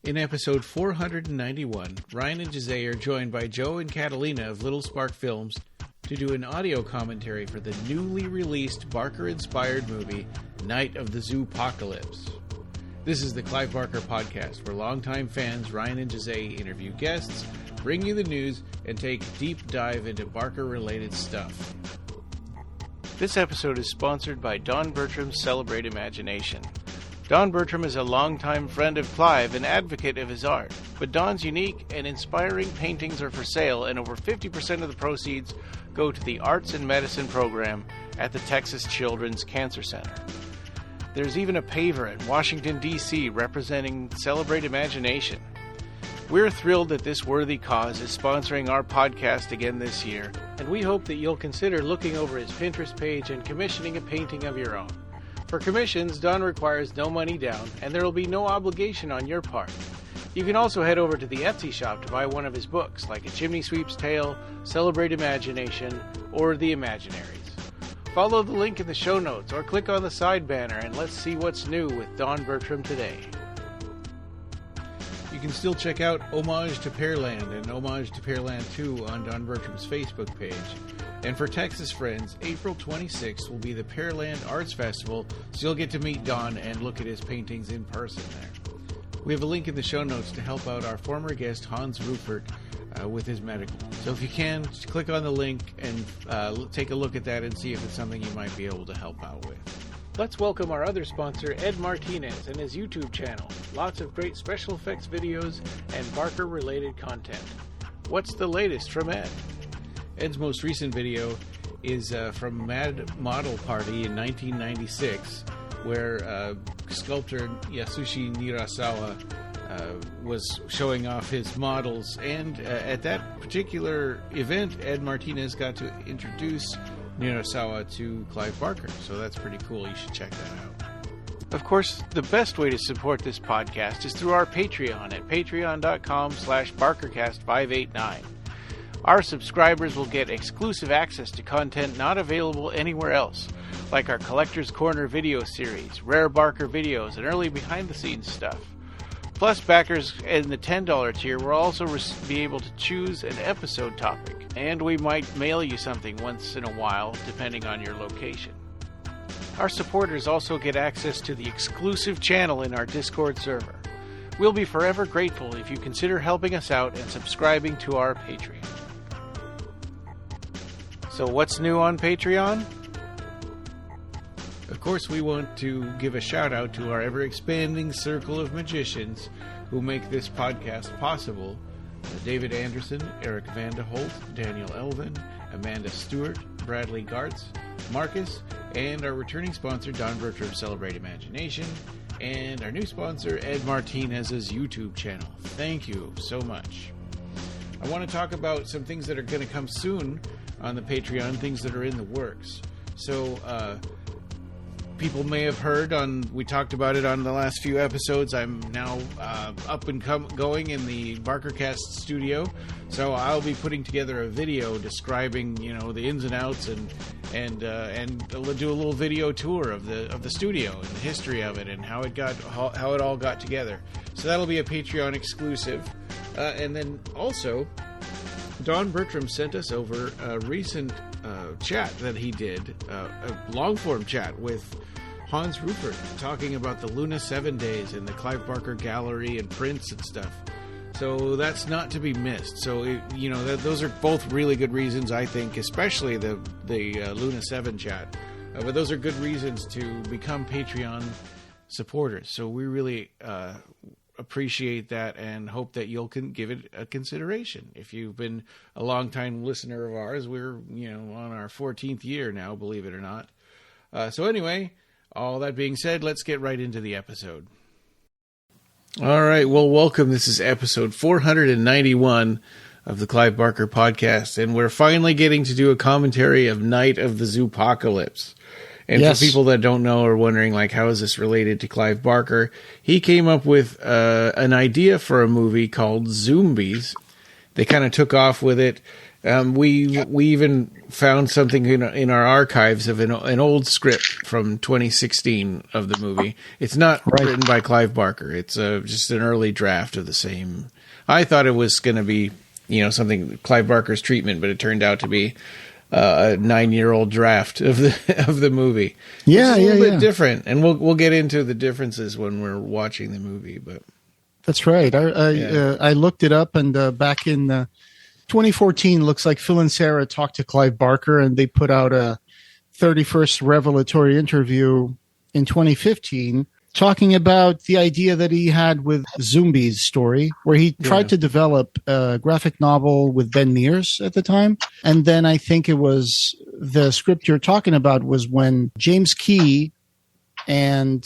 In episode 491, Ryan and Jose are joined by Joe and Catalina of Little Spark Films to do an audio commentary for the newly released Barker-inspired movie, Night of the Zoopocalypse. This is the Clive Barker Podcast, where longtime fans Ryan and Jose interview guests, bring you the news, and take a deep dive into Barker-related stuff. This episode is sponsored by Don Bertram's Celebrate Imagination. Don Bertram is a longtime friend of Clive and advocate of his art, but Don's unique and inspiring paintings are for sale, and over 50% of the proceeds go to the Arts and Medicine program at the Texas Children's Cancer Center. There's even a paver in Washington, D.C. representing Celebrate Imagination. We're thrilled that this worthy cause is sponsoring our podcast again this year, and we hope that you'll consider looking over his Pinterest page and commissioning a painting of your own. For commissions, Don requires no money down, and there will be no obligation on your part. You can also head over to the Etsy shop to buy one of his books, like A Chimney Sweep's Tale, Celebrate Imagination, or The Imaginaries. Follow the link in the show notes, or click on the side banner, and let's see what's new with Don Bertram today. You can still check out Homage to Pearland and Homage to Pearland 2 on Don Bertram's Facebook page. And for Texas friends, April 26th will be the Pearland Arts Festival, so you'll get to meet Don and look at his paintings in person there. We have a link in the show notes to help out our former guest Hans Rueffert with his medical. So if you can, just click on the link and take a look at that and see if it's something you might be able to help out with. Let's welcome our other sponsor, Ed Martinez, and his YouTube channel. Lots of great special effects videos and Barker-related content. What's the latest from Ed? Ed's most recent video is from Mad Model Party in 1996, where sculptor Yasushi Nirasawa was showing off his models. And at that particular event, Ed Martinez got to introduce Nirasawa to Clive Barker, so that's pretty cool. You should check that out. Of course, the best way to support this podcast is through our Patreon at patreon.com/BarkerCast589. Our subscribers will get exclusive access to content not available anywhere else, like our Collector's Corner video series, rare Barker videos, and early behind-the-scenes stuff. Plus, backers in the $10 tier will also be able to choose an episode topic, and we might mail you something once in a while, depending on your location. Our supporters also get access to the exclusive channel in our Discord server. We'll be forever grateful if you consider helping us out and subscribing to our Patreon. So what's new on Patreon? Of course, we want to give a shout out to our ever-expanding circle of magicians who make this podcast possible. David Anderson, Eric Vanderholt, Daniel Elvin, Amanda Stewart, Bradley Gartz, Marcus, and our returning sponsor, Don Bertram Celebrate Imagination, and our new sponsor, Ed Martinez's YouTube channel. Thank you so much. I want to talk about some things that are going to come soon on the Patreon, things that are in the works. So, people may have heard we talked about it on the last few episodes. I'm now up and going in the BarkerCast Studio, so I'll be putting together a video describing, the ins and outs and do a little video tour of the studio and the history of it and how it all got together. So that'll be a Patreon exclusive, and then also Don Bertram sent us over a recent chat that he did, a long-form chat with Hans Rueffert, talking about the Luna 7 days and the Clive Barker Gallery and prints and stuff. So that's not to be missed. So, those are both really good reasons, I think, especially the Luna 7 chat. But those are good reasons to become Patreon supporters. So we really appreciate that and hope that you'll give it a consideration. If you've been a long-time listener of ours, we're on our 14th year now, believe it or not. So anyway, all that being said, let's get right into the episode. All right, well, welcome. This is episode 491 of the Clive Barker Podcast, and we're finally getting to do a commentary of Night of the Zoopocalypse. And yes, for people that don't know or wondering, how is this related to Clive Barker, he came up with an idea for a movie called Zombies. They kind of took off with it. We even found something in our archives of an old script from 2016 of the movie. It's not written by Clive Barker. It's just an early draft of the same. I thought it was going to be, something Clive Barker's treatment, but it turned out to be a 9-year-old draft of the movie. Yeah, it's a little bit different, and we'll get into the differences when we're watching the movie. But that's right. I looked it up, and back in 2014, looks like Phil and Sarah talked to Clive Barker, and they put out a 31st revelatory interview in 2015 talking about the idea that he had with Zombies story, where he tried to develop a graphic novel with Ben Mears at the time. And then I think it was the script you're talking about was when James Key and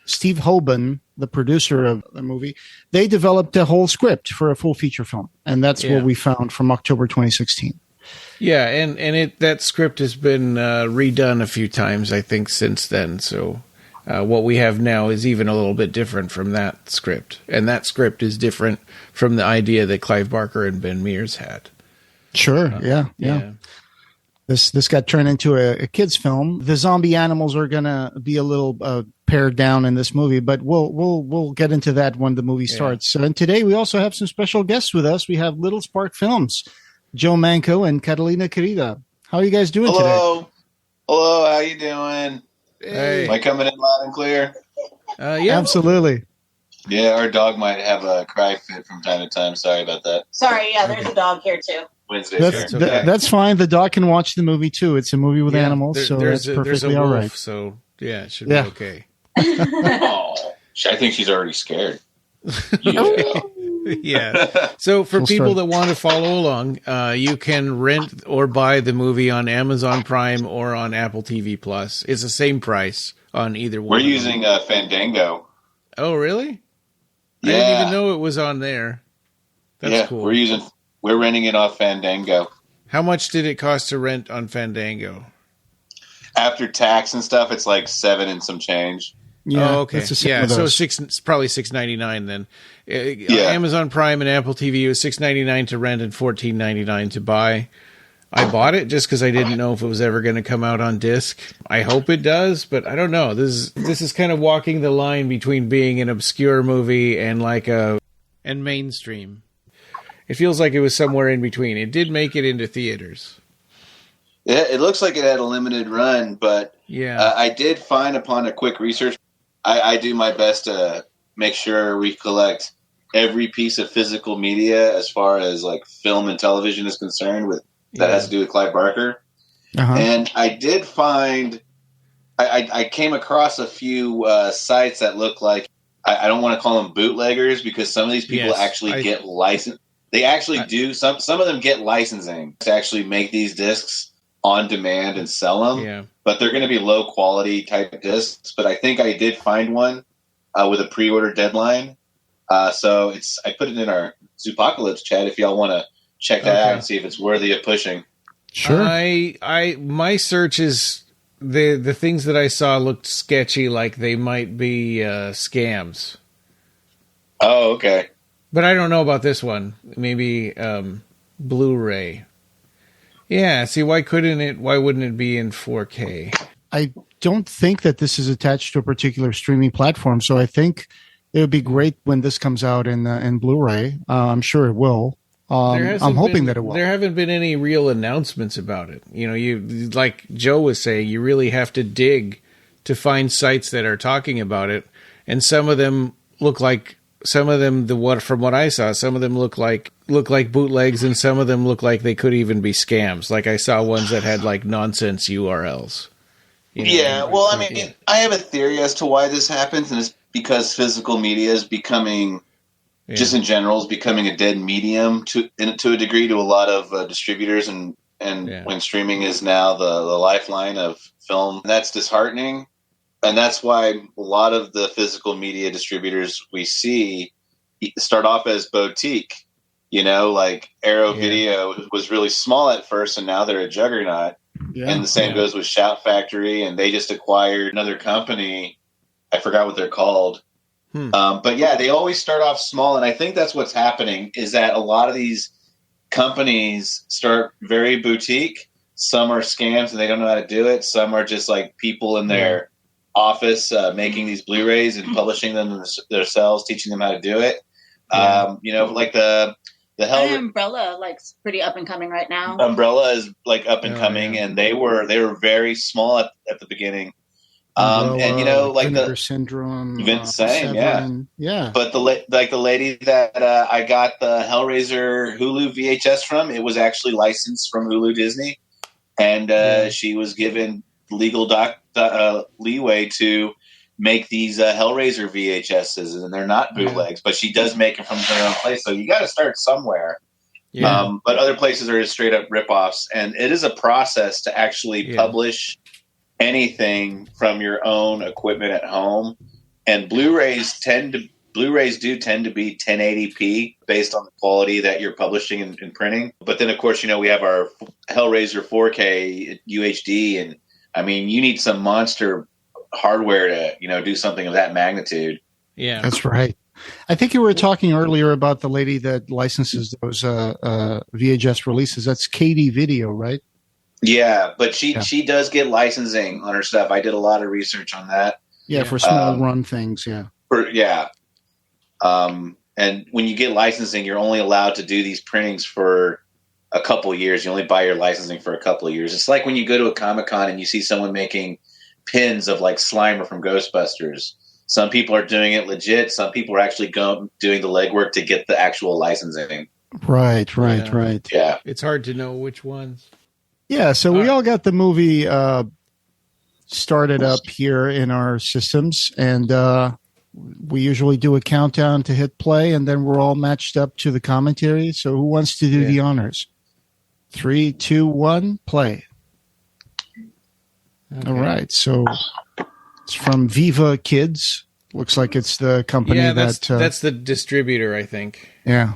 Steve Hoban, the producer of the movie, they developed a whole script for a full feature film. And that's what we found from October 2016. Yeah, and that script has been redone a few times, I think, since then. So what we have now is even a little bit different from that script. And that script is different from the idea that Clive Barker and Ben Mears had. Sure, yeah. This got turned into a kid's film. The zombie animals are gonna be a little pared down in this movie, but we'll get into that when the movie starts. So, and today we also have some special guests with us. We have Little Spark Films, Joe Manco and Catalina Querida. How are you guys doing today? Hello, how you doing? Hey. Am I coming in loud and clear? Yeah, absolutely. Yeah, our dog might have a cry fit from time to time. Sorry about that. Sorry, there's a dog here too. That's fine. The dog can watch the movie too. It's a movie with animals, so that's perfectly all right. So it should be okay. Oh, I think she's already scared. Yeah. So for people that want to follow along, you can rent or buy the movie on Amazon Prime or on Apple TV Plus. It's the same price on either one. We're using Fandango. Oh, really? Yeah. I didn't even know it was on there. That's cool. We're renting it off Fandango. How much did it cost to rent on Fandango? After tax and stuff, it's like $7 and some change. Yeah, okay. Yeah, so it's probably $6.99 then. Amazon Prime and Apple TV was $6.99 to rent and $14.99 to buy. I bought it just because I didn't know if it was ever going to come out on disc. I hope it does, but I don't know. This is kind of walking the line between being an obscure movie and and mainstream. It feels like it was somewhere in between. It did make it into theaters. Yeah, it looks like it had a limited run, but I did find upon a quick research, I do my best to make sure we collect every piece of physical media as far as like film and television is concerned that has to do with Clive Barker. Uh-huh. And I did find, I came across a few sites that look like, I don't want to call them bootleggers because some of these people actually get licensed. They actually do. Some of them get licensing to actually make these discs on demand and sell them, but they're going to be low quality type discs. But I think I did find one with a pre-order deadline. So I put it in our Zoopocalypse chat if y'all want to check that out and see if it's worthy of pushing. Sure. My search is the things that I saw looked sketchy, like they might be scams. Oh, okay. But I don't know about this one. Maybe Blu-ray. Yeah, see, why wouldn't it be in 4K? I don't think that this is attached to a particular streaming platform, so I think it would be great when this comes out in Blu-ray. I'm sure it will. I'm hoping that it will. There haven't been any real announcements about it. You like Joe was saying, you really have to dig to find sites that are talking about it, and some of them look like from what I saw, some of them look like bootlegs, and some of them look like they could even be scams. Like I saw ones that had like nonsense URLs. Well, I mean, I have a theory as to why this happens, and it's because physical media is becoming, just in general, is becoming a dead medium to a degree to a lot of distributors, and when streaming is now the lifeline of film, that's disheartening. And that's why a lot of the physical media distributors we see start off as boutique, like Arrow Video was really small at first, and now they're a juggernaut. Yeah, and the same goes with Shout Factory, and they just acquired another company. I forgot what they're called. But they always start off small. And I think that's what's happening is that a lot of these companies start very boutique. Some are scams and they don't know how to do it. Some are just like people in their office making these Blu-rays and publishing them themselves, teaching them how to do it. Like the Umbrella, like, pretty up and coming right now. Umbrella is like up and coming, and they were very small at the beginning. Like Vinegar Syndrome, same, yeah. But the lady that I got the Hellraiser Hulu VHS from, it was actually licensed from Hulu Disney, and she was given legal leeway to make these Hellraiser VHSs, and they're not bootlegs, but she does make them from her own place. So you got to start somewhere. Yeah. But other places are just straight up ripoffs, and it is a process to actually publish anything from your own equipment at home. And Blu-rays do tend to be 1080p based on the quality that you're publishing and printing. But then, of course, we have our Hellraiser 4K UHD, and I mean, you need some monster hardware to, do something of that magnitude. Yeah, that's right. I think you were talking earlier about the lady that licenses those VHS releases. That's Katie Video, right? Yeah, but she does get licensing on her stuff. I did a lot of research on that. Yeah, for small run things. Yeah. And when you get licensing, you're only allowed to do these printings for a couple years. You only buy your licensing for a couple of years. It's like when you go to a Comic-Con and you see someone making pins of like Slimer from Ghostbusters. Some people are doing it legit. Some people are actually doing the legwork to get the actual licensing. Right. Yeah. It's hard to know which ones. Yeah, so we all got the movie started up here in our systems, and we usually do a countdown to hit play, and then we're all matched up to the commentary. So who wants to do the honors? 3, 2, 1, play. Okay. All right, so it's from Viva Kids. Looks like it's the company that's the distributor, I think. Yeah.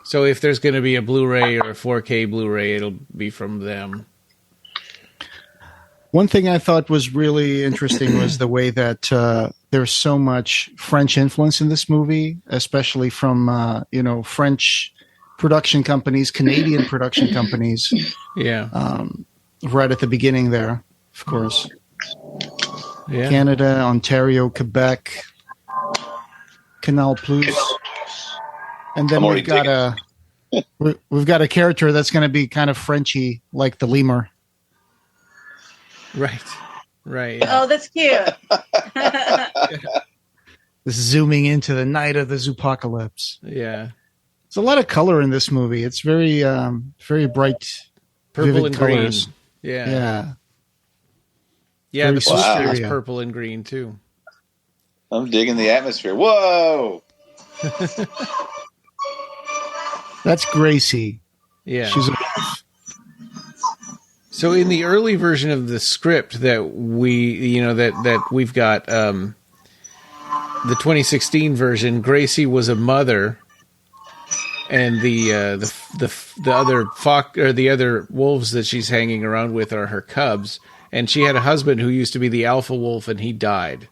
So if there's going to be a Blu-ray or a 4K Blu-ray, it'll be from them. One thing I thought was really interesting was the way that there's so much French influence in this movie, especially from French production companies, Canadian production companies. Yeah. Right at the beginning there, of course. Yeah. Canada, Ontario, Quebec, Canal Plus. And then we've got a character that's going to be kind of Frenchy, like the lemur. Right. Yeah. Oh, that's cute. This zooming into the night of the Zoopocalypse. Yeah. There's a lot of color in this movie. It's very, very bright, purple vivid and colors. Green. Yeah. Yeah, the poster is purple and green too. I'm digging the atmosphere. Whoa. That's Gracie. Yeah. So in the early version of the script that we've got, the 2016 version, Gracie was a mother, and the other wolves that she's hanging around with are her cubs, and she had a husband who used to be the alpha wolf, and he died.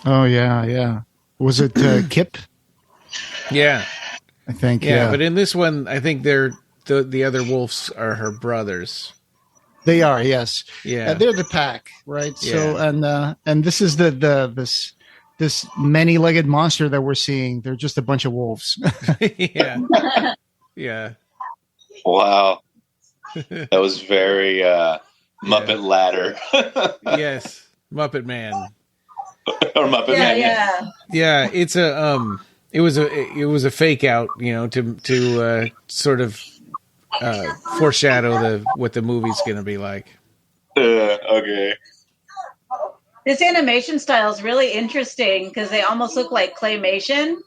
Oh yeah. Was it Kip? Yeah. I think, but in this one, I think the other wolves are her brothers. They are, yes. Yeah, they're the pack, right? Yeah. So, and this is this many-legged monster that we're seeing. They're just a bunch of wolves. Yeah. Wow, that was very Muppet Ladder. Yes, Muppet Man or Muppet Man. Yeah. It's It was a fake out, to sort of foreshadow what the movie's going to be like. Okay. This animation style is really interesting because they almost look like claymation.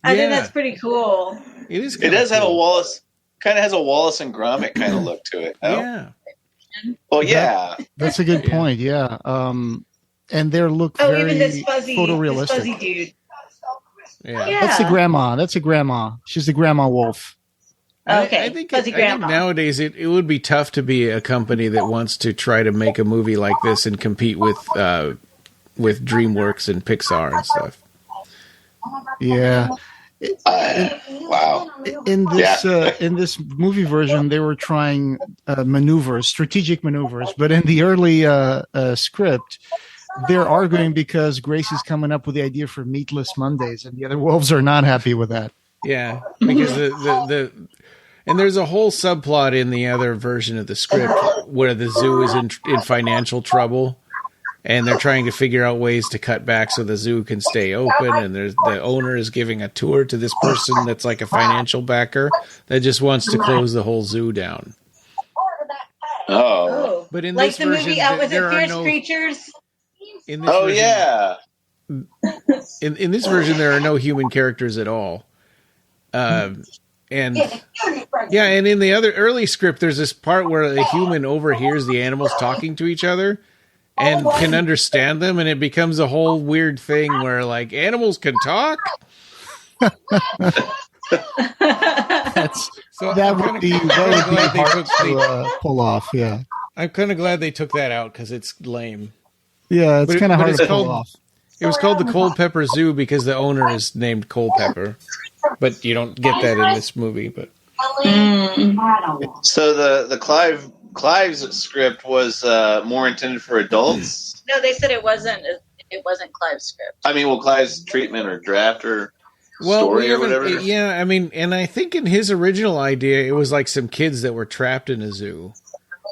I think that's pretty cool. It is. It does have a Wallace and Gromit kind of look to it. No? Yeah. Well, yeah. That's a good point. Yeah. And they look very even this photorealistic. This fuzzy dude. Yeah. That's the grandma. That's a grandma. She's the grandma wolf. Okay. I think nowadays it would be tough to be a company that wants to try to make a movie like this and compete with DreamWorks and Pixar and stuff. Yeah. Wow. In this movie version, they were trying strategic maneuvers, but in the early script, they're arguing because Gracie's coming up with the idea for Meatless Mondays, and the other wolves are not happy with that. Yeah, because and there's a whole subplot in the other version of the script where the zoo is in financial trouble, and they're trying to figure out ways to cut back so the zoo can stay open. And the owner is giving a tour to this person that's like a financial backer that just wants to close the whole zoo down. Oh, but in like this the version, movie Out with the there Fierce are no Creatures. In this version, yeah. In this version, there are no human characters at all. And in the other early script, there's this part where a human overhears the animals talking to each other and can understand them, and it becomes a whole weird thing where like animals can talk. That would be hard to pull off. Yeah, I'm kind of glad they took that out because it's lame. Yeah, it's kind of hard to pull off. It was called the Culpeper Zoo because the owner is named Culpeper, but you don't get that in this movie. But so the Clive's script was more intended for adults. No, they said it wasn't. It wasn't Clive's script. I mean, Clive's treatment or draft or story or whatever. Yeah, I mean, and I think in his original idea, it was like some kids that were trapped in a zoo,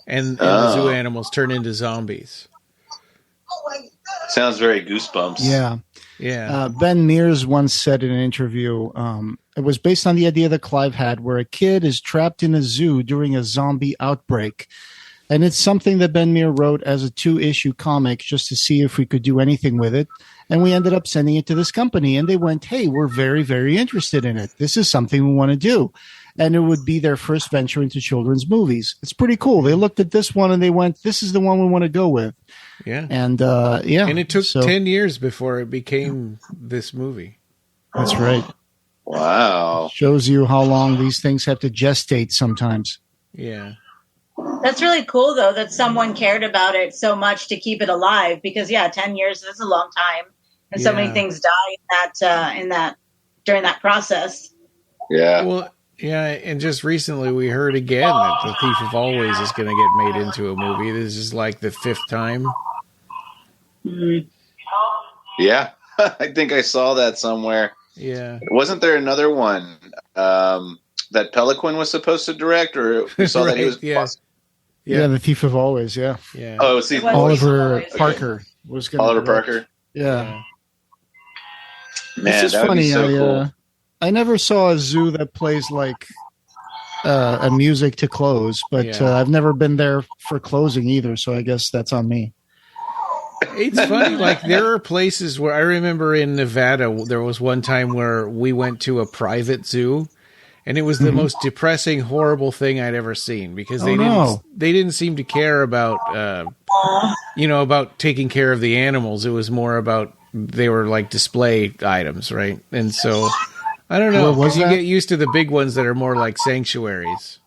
and the zoo animals turn into zombies. Sounds very Goosebumps. Yeah. Ben Mears once said in an interview, it was based on the idea that Clive had where a kid is trapped in a zoo during a zombie outbreak. And it's something that Ben Mears wrote as a 2-issue comic just to see if we could do anything with it. And we ended up sending it to this company. And they went, hey, we're very, very interested in it. This is something we want to do. And it would be their first venture into children's movies. It's pretty cool. They looked at this one and they went, this is the one we want to go with. Yeah. And and it took 10 years before it became this movie. That's right. Wow. Shows you how long these things have to gestate sometimes. Yeah. That's really cool, though, that someone cared about it so much to keep it alive. Because 10 years is a long time, and so many things die during that process. Yeah. Well, yeah, and just recently we heard again that The Thief of Always is going to get made into a movie. This is like the 5th time. Mm-hmm. Yeah, I think I saw that somewhere. Yeah. Wasn't there another one that Pelican was supposed to direct, or we saw that he was? Yeah, The Thief of Always. Yeah. Oh, see, Oliver Parker was going. Oliver Parker. Yeah. Man, it's just that funny. would be so cool. I never saw a zoo that plays like a music to close, but I've never been there for closing either. So I guess that's on me. It's funny. Like there are places where I remember in Nevada, there was one time where we went to a private zoo, and it was the most depressing, horrible thing I'd ever seen because they didn't seem to care about about taking care of the animals. It was more about they were like display items, right? And so. I don't know. You get used to the big ones that are more like sanctuaries.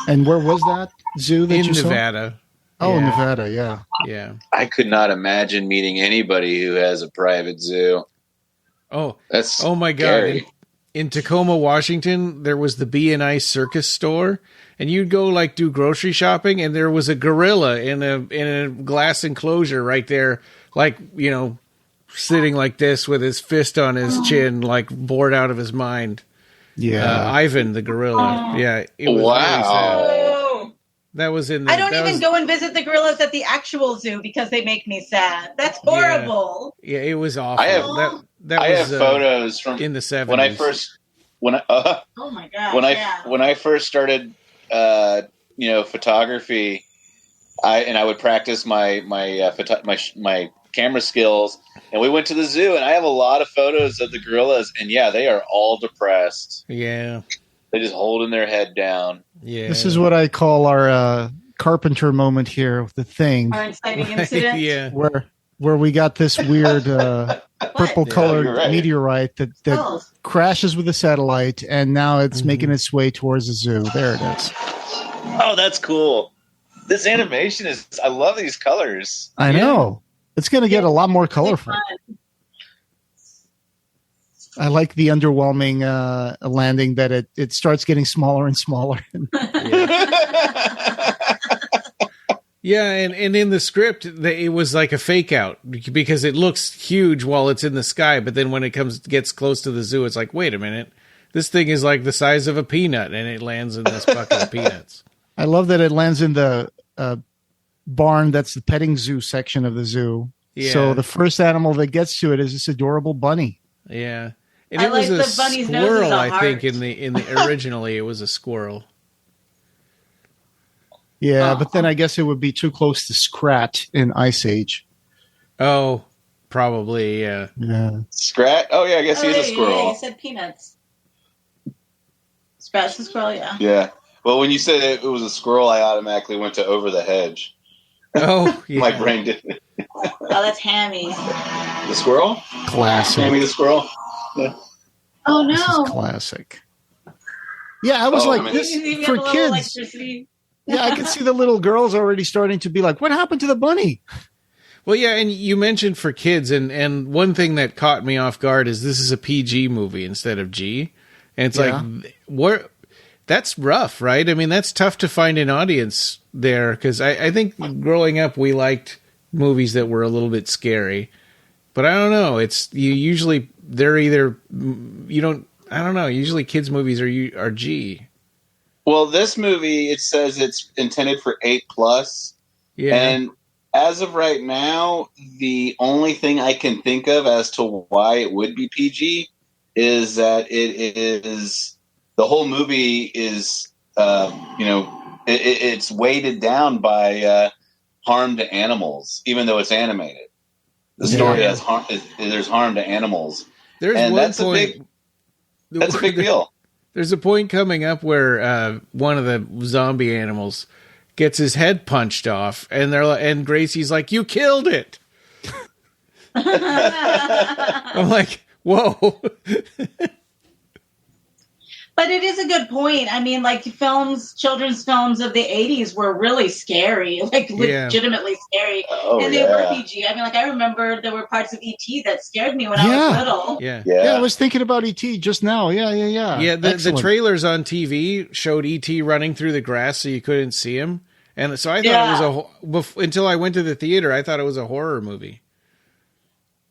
And where was that zoo that you saw? In Nevada. Oh, yeah. Nevada, yeah. Yeah. I could not imagine meeting anybody who has a private zoo. Oh, that's my God. In Tacoma, Washington, there was the B&I Circus store, and you'd go like do grocery shopping, and there was a gorilla in a glass enclosure right there, like, sitting like this with his fist on his chin, like bored out of his mind. Yeah. Ivan the gorilla. Yeah. It was really sad. That was in the... I don't even go and visit the gorillas at the actual zoo because they make me sad. That's horrible. Yeah, it was awful. I have photos from in the 70s. Oh my God. When I first started photography, I would practice my camera skills, and we went to the zoo, and I have a lot of photos of the gorillas, and they are all depressed. Yeah. They just holding their head down. Yeah. This is what I call our Carpenter moment here with The Thing. Our inciting incident. Yeah. Where we got this weird purple colored meteorite that crashes with a satellite, and now it's making its way towards the zoo. There it is. Oh, that's cool. This animation I love these colors. I know. It's going to get a lot more colorful. I like the underwhelming landing that it starts getting smaller and smaller. Yeah, and in the script, it was like a fake out because it looks huge while it's in the sky, but then when it gets close to the zoo, it's like, wait a minute, this thing is like the size of a peanut, and it lands in this bucket of peanuts. I love that it lands in the barn that's the petting zoo section of the zoo. Yeah. So the first animal that gets to it is this adorable bunny. Yeah, and it was a squirrel. I think in the originally it was a squirrel. Yeah, but then I guess it would be too close to Scrat in Ice Age. Oh, probably, yeah. Scrat? Oh, yeah, I guess he's a squirrel. Yeah, you said peanuts. Scrat's the squirrel, yeah. Yeah. Well, when you said it was a squirrel, I automatically went to Over the Hedge. Oh, yeah. My brain didn't. Oh, that's Hammy. The squirrel? Classic. Hammy the squirrel? Yeah. Oh, no. This is classic. Yeah, I was this for kids. Yeah, I can see the little girls already starting to be like, what happened to the bunny? Well, yeah, and you mentioned for kids, and one thing that caught me off guard is this is a PG movie instead of G. And it's like, that's rough, right? I mean, that's tough to find an audience there, because I think growing up we liked movies that were a little bit scary. But I don't know, usually kids' movies are G. Well, this movie, it says it's intended for 8+. Yeah. And as of right now, the only thing I can think of as to why it would be PG is that the whole movie is, it's weighted down by harm to animals, even though it's animated. The story has there's harm to animals. That's a big deal. There's a point coming up where one of the zombie animals gets his head punched off, and Gracie's like, "You killed it." I'm like, "Whoa!" But it is a good point. I mean, like children's films of the 80s were really scary, legitimately scary. Oh, and they were PG. I mean, I remember there were parts of E.T. that scared me when I was little. Yeah, I was thinking about E.T. just now. Yeah. Yeah, the trailers on TV showed E.T. running through the grass so you couldn't see him. And so I thought it was until I went to the theater, I thought it was a horror movie.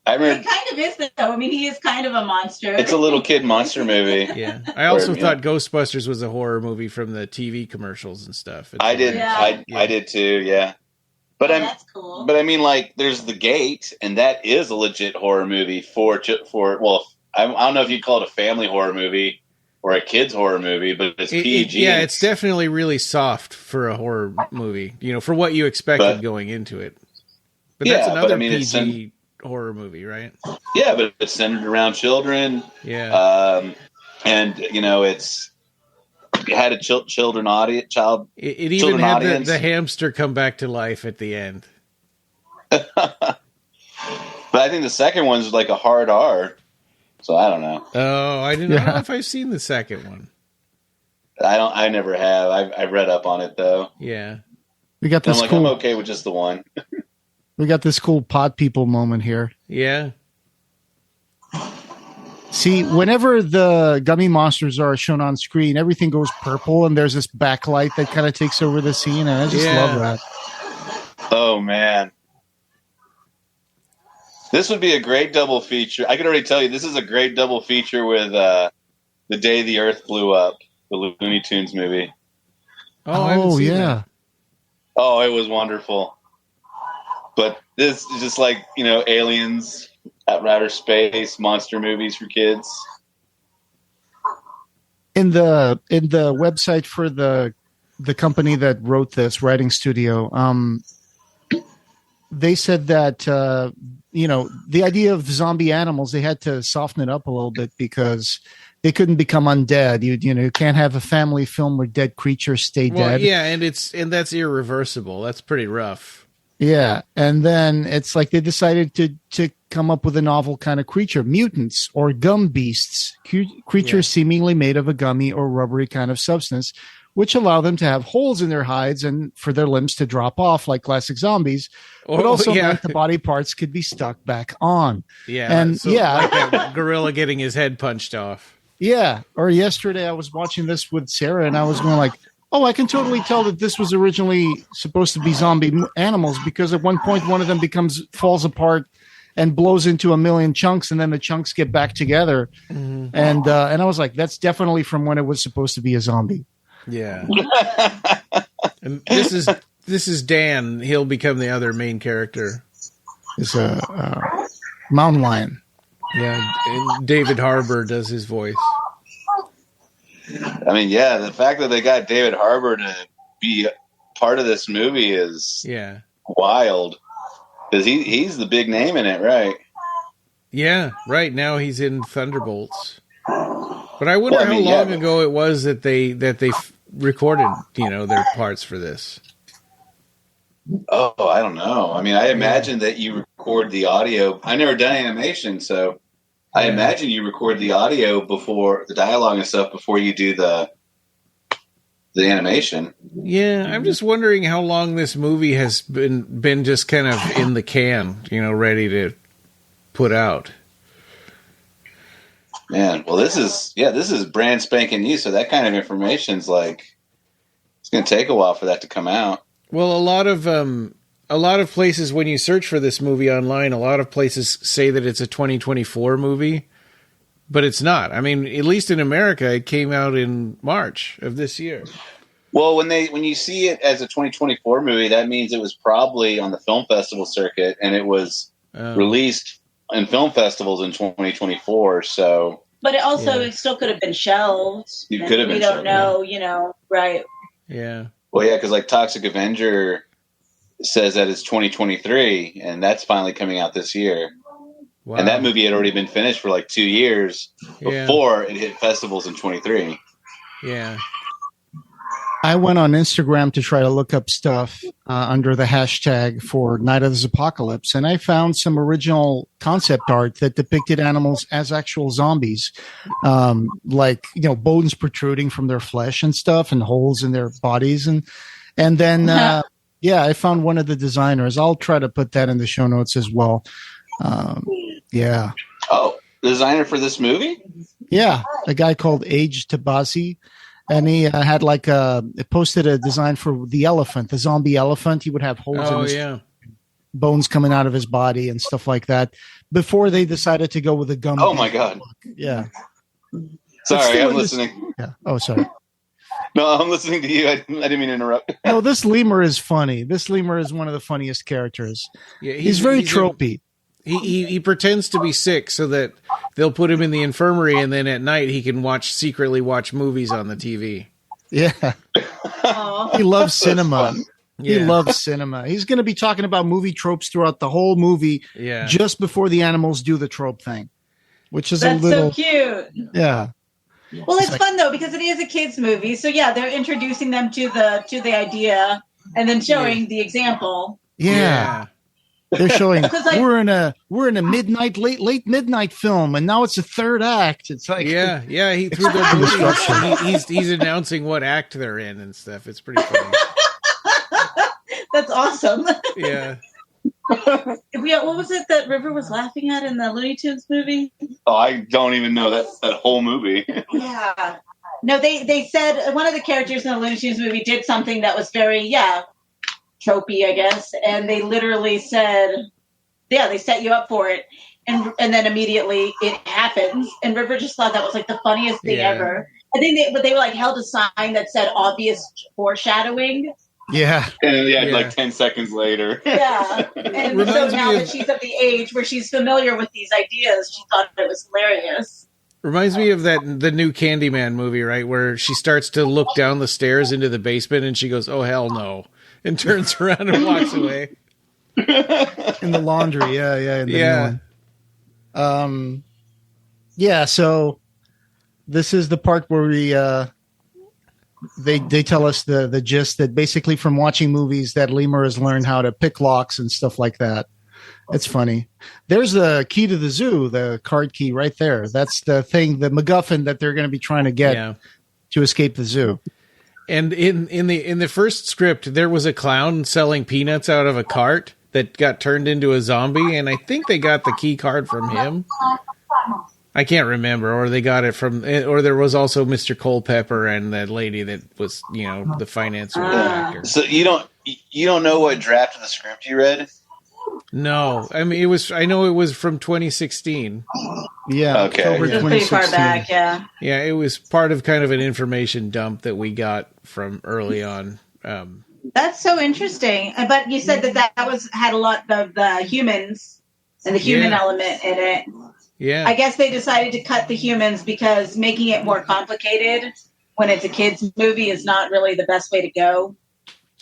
It kind of is, though. I mean, he is kind of a monster. It's a little kid monster movie. Yeah. I also thought Ghostbusters was a horror movie from the TV commercials and stuff. I did. Yeah. I did too, yeah. But that's cool. But I mean, there's The Gate, and that is a legit horror movie I don't know if you'd call it a family horror movie or a kid's horror movie, but it's PG. It's definitely really soft for a horror movie, for what you expected going into it. But that's another PG horror movie, right? Yeah, but it's centered around children. Yeah. And it had a children audience. It even had the hamster come back to life at the end. But I think the second one's like a hard R. So I don't know. Oh, I don't know if I've seen the second one. I never have. I've read up on it though. Yeah. We got this. I'm okay with just the one. We got this cool pod people moment here. Yeah. See, whenever the gummy monsters are shown on screen, everything goes purple, and there's this backlight that kind of takes over the scene, and I just love that. Oh, man. This would be a great double feature. I can already tell you, this is a great double feature with The Day the Earth Blew Up, the Looney Tunes movie. Oh yeah. That. Oh, it was wonderful. But this is just aliens at outer space, monster movies for kids. In the website for the company that wrote this writing studio, they said that the idea of zombie animals, they had to soften it up a little bit because they couldn't become undead. You can't have a family film where dead creatures stay dead. Yeah, and that's irreversible. That's pretty rough. Yeah, and then it's like they decided to come up with a novel kind of creature, mutants or gum beasts, creatures seemingly made of a gummy or rubbery kind of substance, which allow them to have holes in their hides and for their limbs to drop off like classic zombies, but also meant the body parts could be stuck back on. Yeah. And like that gorilla getting his head punched off. Yeah. Or yesterday I was watching this with Sarah and I was going like, oh, I can totally tell that this was originally supposed to be zombie animals because at one point one of them falls apart and blows into a million chunks, and then the chunks get back together. Mm-hmm. And I was like, that's definitely from when it was supposed to be a zombie. Yeah. And this is Dan. He'll become the other main character. It's a mountain lion. Yeah, and David Harbour does his voice. I mean, yeah, the fact that they got David Harbour to be part of this movie is wild. Because he's the big name in it, right? Yeah, right. Now he's in Thunderbolts. But I wonder how long ago it was that they recorded, their parts for this. Oh, I don't know. I mean, I imagine that you record the audio. I've never done animation, so I imagine you record the audio before the dialogue and stuff before you do the animation. Yeah, I'm just wondering how long this movie has been just kind of in the can, ready to put out. Man, well, this is brand spanking new, so that kind of information's like it's going to take a while for that to come out. Well, a lot of places when you search for this movie online, a lot of places say that it's a 2024 movie, but it's not. I mean, at least in America, it came out in March of this year. Well, when you see it as a 2024 movie, that means it was probably on the film festival circuit, and it was released in film festivals in 2024. So, but it also it still could have been shelved. You could have been. We don't know, right? Yeah. Well, yeah, because like Toxic Avenger says that it's 2023, and that's finally coming out this year. Wow. And that movie had already been finished for like 2 years before it hit festivals in 23. Yeah. I went on Instagram to try to look up stuff under the hashtag for Night of the Zoopocalypse, and I found some original concept art that depicted animals as actual zombies, like bones protruding from their flesh and stuff, and holes in their bodies, and then I found one of the designers. I'll try to put that in the show notes as well. Yeah. Oh, designer for this movie? Yeah, a guy called Age Tabasi. And he had posted a design for the elephant, the zombie elephant. He would have holes in his bones coming out of his body and stuff like that before they decided to go with a gum. Oh, my God. Yeah. Sorry, I'm listening. Yeah. Oh, sorry. No, I'm listening to you. I didn't mean to interrupt. No, this lemur is funny. This lemur is one of the funniest characters. Yeah, he's very tropey. He pretends to be sick so that they'll put him in the infirmary, and then at night he can secretly watch movies on the TV. Yeah. He loves cinema. He loves cinema. He's going to be talking about movie tropes throughout the whole movie just before the animals do the trope thing, which is That's so cute. Yeah. Well, it's fun, though, because it is a kid's movie. So, they're introducing them to the idea and then showing the example. Yeah. They're showing we're in a midnight late midnight film, and now it's a third act. It's like he threw the he's announcing what act they're in and stuff. It's pretty funny. That's awesome. Yeah. What was it that River was laughing at in the Looney Tunes movie? Oh, I don't even know that whole movie. Yeah. No, they said one of the characters in the Looney Tunes movie did something that was very tropey, I guess, and they literally said, they set you up for it, and then immediately it happens, and River just thought that was like the funniest thing ever. I think they were like held a sign that said obvious foreshadowing. Yeah. And like 10 seconds later. Yeah. And so now that she's at the age where she's familiar with these ideas, she thought it was hilarious. Reminds me of the new Candyman movie, right, where she starts to look down the stairs into the basement, and she goes, "Oh, hell no." And turns around and walks away. In the laundry, so this is the part where we they tell us the gist that basically from watching movies that lemur has learned how to pick locks and stuff like that. It's funny. There's the key to the zoo, the card key right there. That's the thing, the MacGuffin that they're going to be trying to get to escape the zoo. And in the first script, there was a clown selling peanuts out of a cart that got turned into a zombie, and I think they got the key card from him. I can't remember, or they got it from, or there was also Mr. Culpepper and that lady that was, the finance director. So you don't know what draft of the script you read? No, I mean I know it was from 2016. Yeah, okay, October 2016. Pretty far back, yeah. Yeah, it was part of kind of an information dump that we got from early on. That's so interesting. But you said that had a lot of the humans and the human element in it. Yeah. I guess they decided to cut the humans because making it more complicated when it's a kid's movie is not really the best way to go.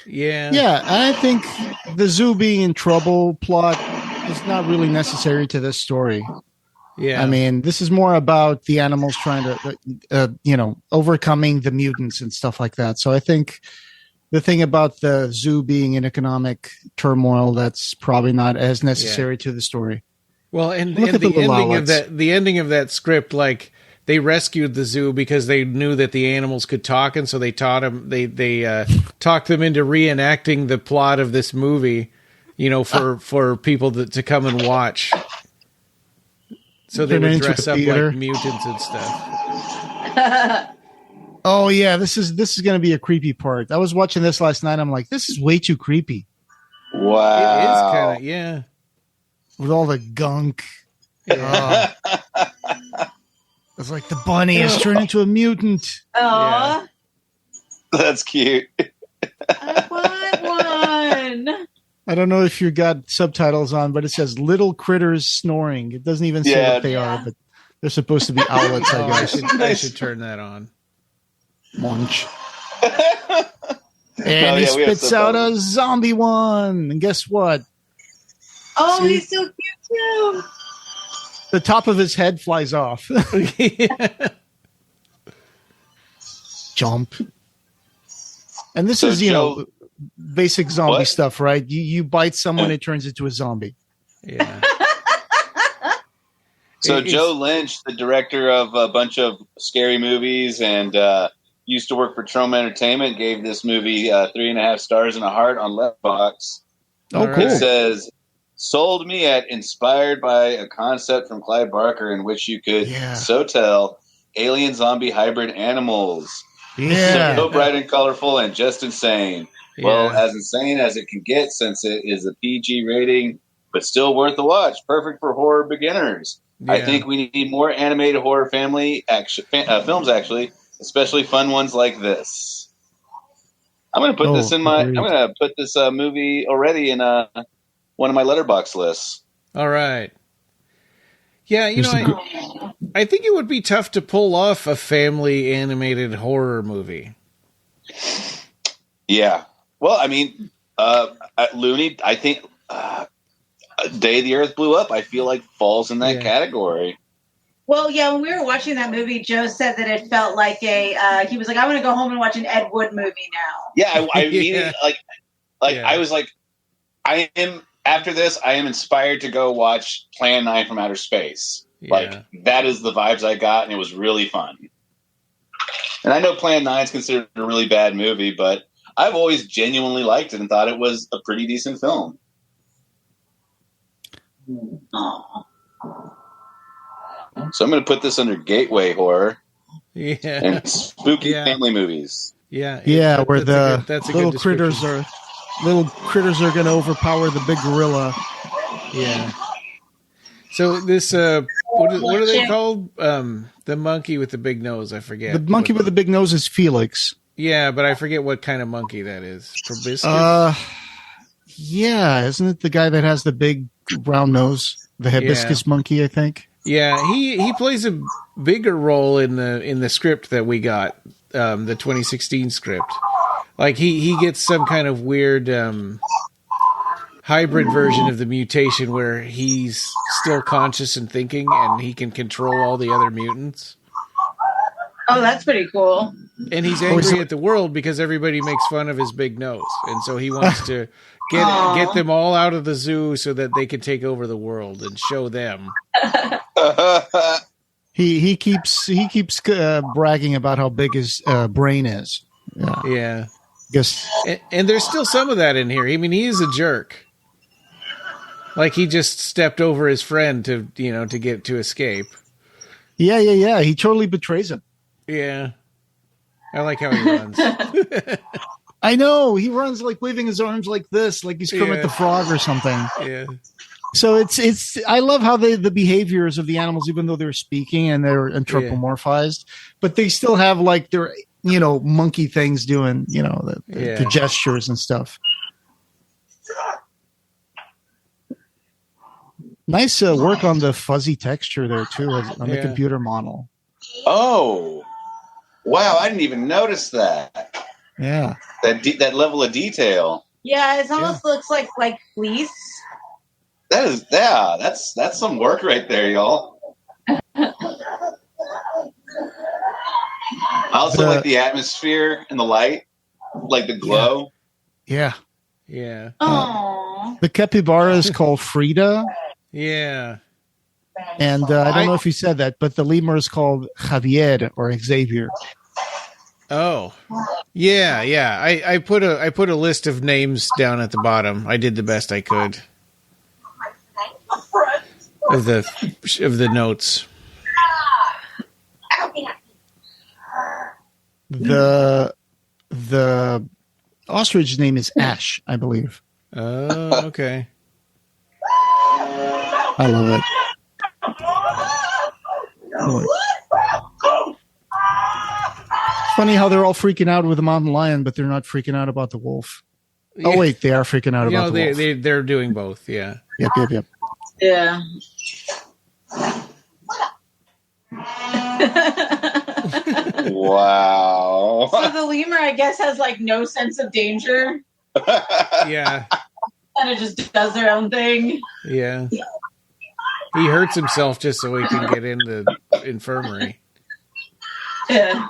Yeah. Yeah, I think the zoo being in trouble plot is not really necessary to this story. Yeah. I mean, this is more about the animals trying to, overcoming the mutants and stuff like that. So I think the thing about the zoo being in economic turmoil, that's probably not as necessary to the story. Well, and the ending of that script, like they rescued the zoo because they knew that the animals could talk, and so they taught them. They talked them into reenacting the plot of this movie, for people to come and watch. So they would dress up like mutants and stuff. Oh yeah, this is going to be a creepy part. I was watching this last night. I'm like, this is way too creepy. Wow, it is kind of with all the gunk. Yeah. It's like the bunny has turned into a mutant. Oh, that's cute. I want one. I don't know if you got subtitles on, but it says "little critters snoring." It doesn't even say what they are, but they're supposed to be owlets. I guess I should turn that on. Munch. And he spits out a zombie one, and guess what? Oh, he's so cute too. The top of his head flies off. Jump. And this is, basic zombie stuff, right? You bite someone, it turns into a zombie. Yeah. So Joe Lynch, the director of a bunch of scary movies and used to work for Troma Entertainment, gave this movie 3.5 stars and a heart on Letterboxd. Oh, cool. It says, sold me at inspired by a concept from Clive Barker in which you could so tell alien zombie hybrid animals. Yeah. So bright and colorful and just insane. Yeah. Well, as insane as it can get since it is a PG rating, but still worth a watch. Perfect for horror beginners. Yeah. I think we need more animated horror films, actually, especially fun ones like this. I'm going to put this in my. I'm going to put this movie already in one of my Letterboxd lists. All right. Yeah, I think it would be tough to pull off a family animated horror movie. Yeah. Well, I mean, Looney, I think Day the Earth Blew Up, I feel like falls in that category. Well, yeah, when we were watching that movie, Joe said that it felt like he was like, I want to go home and watch an Ed Wood movie now. Yeah, I immediately, I was like, after this, I am inspired to go watch Plan 9 from Outer Space. Yeah. Like, that is the vibes I got, and it was really fun. And I know Plan 9 is considered a really bad movie, but I've always genuinely liked it and thought it was a pretty decent film. Aww. So I'm going to put this under gateway horror. Yeah. And spooky family movies. Yeah. Yeah, where the little critters are going to overpower the big gorilla. Yeah. So this what are they called? The monkey with the big nose, I forget. The monkey with the big nose is Felix. Yeah, but I forget what kind of monkey that is. Proboscis? Yeah, isn't it the guy that has the big round nose? The hibiscus monkey, I think. Yeah, he plays a bigger role in the script that we got, the 2016 script. Like he gets some kind of weird hybrid version of the mutation where he's still conscious and thinking, and he can control all the other mutants. Oh, that's pretty cool. And he's angry at the world because everybody makes fun of his big nose, and so he wants to get them all out of the zoo so that they can take over the world and show them. He keeps bragging about how big his brain is. Yeah. Guess. And there's still some of that in here. I mean, he is a jerk. Like he just stepped over his friend to escape. Yeah. He totally betrays him. Yeah. I like how he runs. I know. He runs like waving his arms like this, like he's Kermit the Frog or something. Yeah. So it's I love how the behaviors of the animals, even though they're speaking and they're anthropomorphized, but they still have like their, monkey things doing, the gestures and stuff. Nice work on the fuzzy texture there too on the computer model. Oh, wow! I didn't even notice that. Yeah, that level of detail. Yeah, it almost looks like fleece. That's some work right there, y'all. I also like the atmosphere and the light, like the glow. Yeah. Aww. The capybara is called Frida. Yeah. And I don't know if you said that, but the lemur is called Javier or Xavier. Oh, yeah. I put a list of names down at the bottom. I did the best I could of the notes. The ostrich name is Ash, I believe. Oh, okay. I love it. Funny how they're all freaking out with the mountain lion, but they're not freaking out about the wolf. Yeah. Oh wait, they are freaking out about the wolf. They're doing both. Yeah. Yep. Yeah. Wow. So the lemur, I guess, has like no sense of danger. Yeah. Kind of just does their own thing. Yeah. He hurts himself just so he can get in the infirmary. Yeah.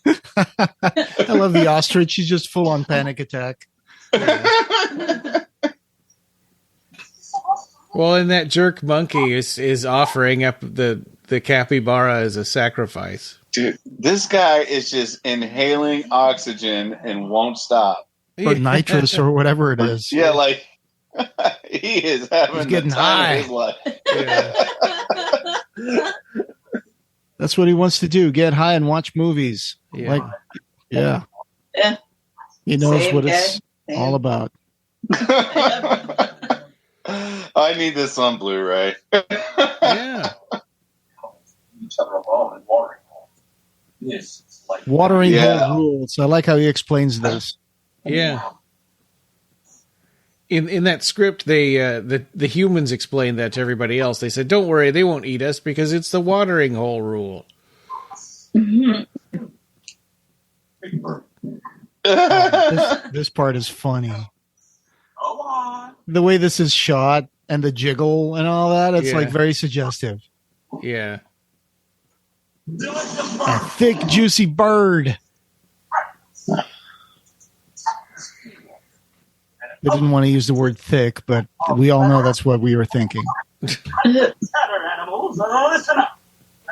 I love the ostrich. She's just full on panic attack. Yeah. Well, and that jerk monkey is offering up the capybara as a sacrifice. Dude, this guy is just inhaling oxygen and won't stop. Or nitrous or whatever it is. Yeah, like he is having getting the time high. of his life. Yeah. That's what he wants to do, get high and watch movies. Yeah. Yeah. He knows what it's all about. I need this on Blu-ray. Yeah. Watering hole rules. I like how he explains this. Yeah. In that script, they the humans explained that to everybody else. They said, "Don't worry, they won't eat us because it's the watering hole rule." This part is funny. The way this is shot and the jiggle and all that, it's like very suggestive. Yeah. A thick, juicy bird. I didn't want to use the word thick, but we all know that's what we were thinking. Better animals, listen up.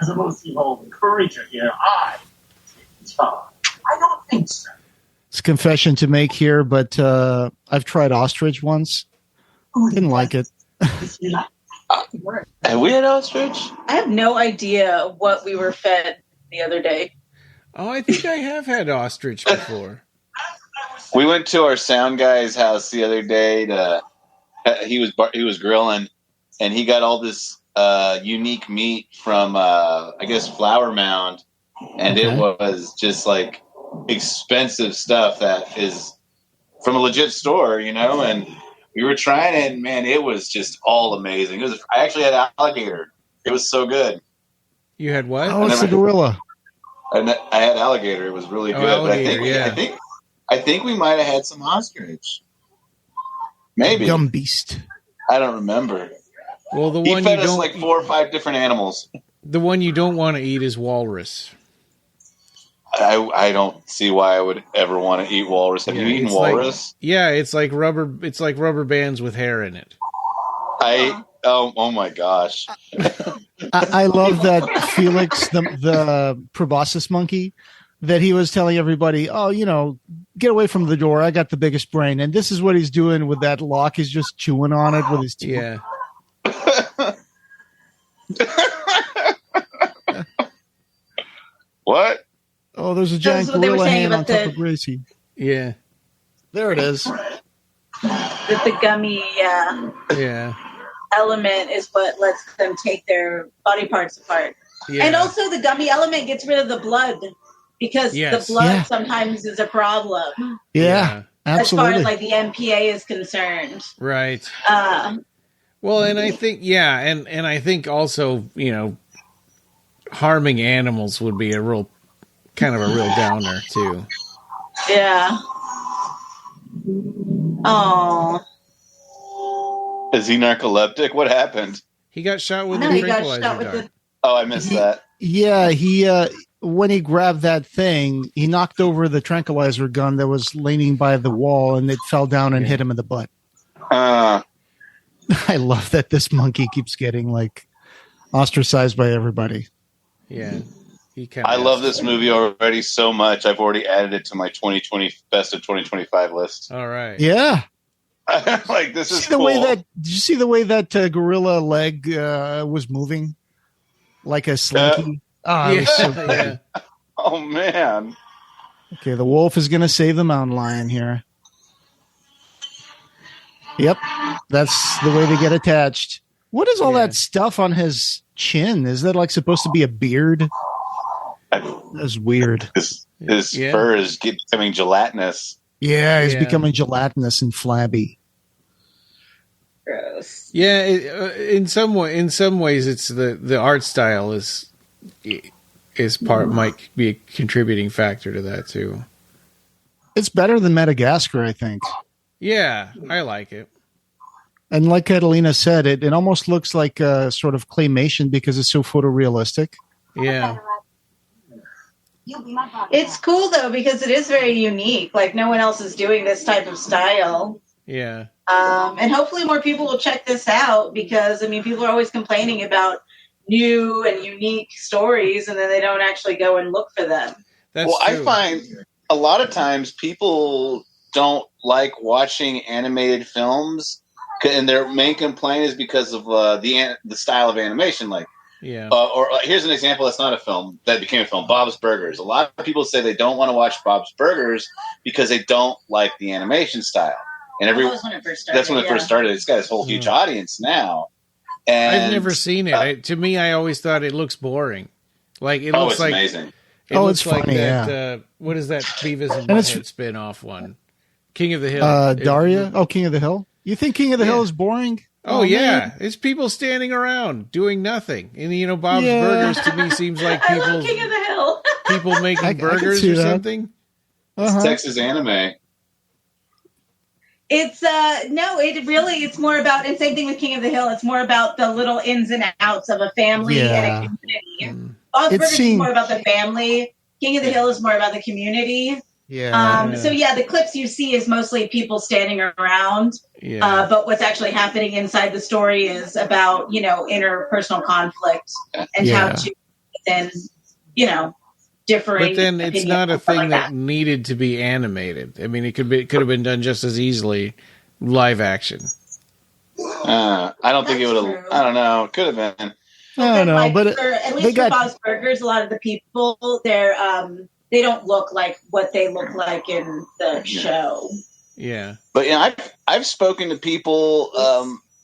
As a multi-hole creature here, I don't think so. It's a confession to make here, but I've tried ostrich once. Didn't like it. Have we had ostrich? I have no idea what we were fed the other day. Oh, I think I have had ostrich before. We went to our sound guy's house the other day. He was grilling, and he got all this unique meat from I guess Flower Mound, and it was just like expensive stuff that is from a legit store, and we were trying it, and man, it was just all amazing. I actually had alligator. It was so good. You had what? Oh, it's a gorilla. I had alligator. It was really good. Alligator, but I think we might have had some ostrich. Maybe. Dumb beast. I don't remember. Well, the He one fed you us don't like 4 or 5 different animals. The one you don't want to eat is walrus. I don't see why I would ever want to eat walrus. Have you eaten walrus? It's like rubber. It's like rubber bands with hair in it. Oh my gosh. I love that Felix, the proboscis monkey, that he was telling everybody, oh, get away from the door. I got the biggest brain. And this is what he's doing with that lock. He's just chewing on it with his teeth. Yeah. What? Oh, there's a giant gorilla hand on top of Gracie. Yeah. There it is. With the gummy element is what lets them take their body parts apart. Yeah. And also the gummy element gets rid of the blood because the blood sometimes is a problem. Yeah, absolutely. As far as like the MPA is concerned. Right. Well, and I think, and I think also, harming animals would be a real downer too. Yeah. Oh. Is he narcoleptic? What happened? He got shot with a tranquilizer dart. Oh, I missed that. Yeah, he when he grabbed that thing, he knocked over the tranquilizer gun that was leaning by the wall, and it fell down and hit him in the butt. I love that this monkey keeps getting ostracized by everybody. Yeah. I love this movie already so much. I've already added it to my 2020 best of 2025 list. All right. Yeah. This is cool. Did you see the way that gorilla leg was moving? Like a slinky? It was so good. Oh, man. Okay, the wolf is going to save the mountain lion here. Yep, that's the way they get attached. What is all that stuff on his chin? Is that supposed to be a beard? That's weird. His fur is becoming gelatinous. Yeah, he's becoming gelatinous and flabby. Gross. Yeah, in some ways, it's the art style might be a contributing factor to that too. It's better than Madagascar, I think. Yeah, I like it. And like Catalina said, it almost looks like a sort of claymation because it's so photorealistic. Yeah. It's cool though because it is very unique. No one else is doing this type of style. Yeah. And hopefully more people will check this out because people are always complaining about new and unique stories and then they don't actually go and look for them. That's true. I find a lot of times people don't like watching animated films and their main complaint is because of the style of animation. Or here's an example that's not a film that became a film, Bob's Burgers. A lot of people say they don't want to watch Bob's Burgers because they don't like the animation style. And that was when it first started. That's when it first started. It's got this whole huge audience now. And I've never seen it. To me, I always thought it looks boring. It looks amazing. It looks it's funny, that. What is that Beavis and Butthead spin-off one? King of the Hill. Daria? King of the Hill? You think King of the Hill is boring? Oh yeah. Man. It's people standing around doing nothing. And Bob's Burgers to me seems like people. I love King of the Hill. People making burgers or something. It's Texas anime. It's it's more about, and same thing with King of the Hill. It's more about the little ins and outs of a family and a community. Bob's Burgers is more about the family. King of the Hill is more about the community. Yeah. So the clips you see is mostly people standing around. Yeah. But what's actually happening inside the story is about, interpersonal conflict and how to then, differing. But then it's not a thing that needed to be animated. It could have been done just as easily live action. I don't think it would have. I don't know. It could have been. I don't know, but at least for Bob's Burgers, a lot of the people they don't look like what they look like in the show. Yeah, but I've spoken to people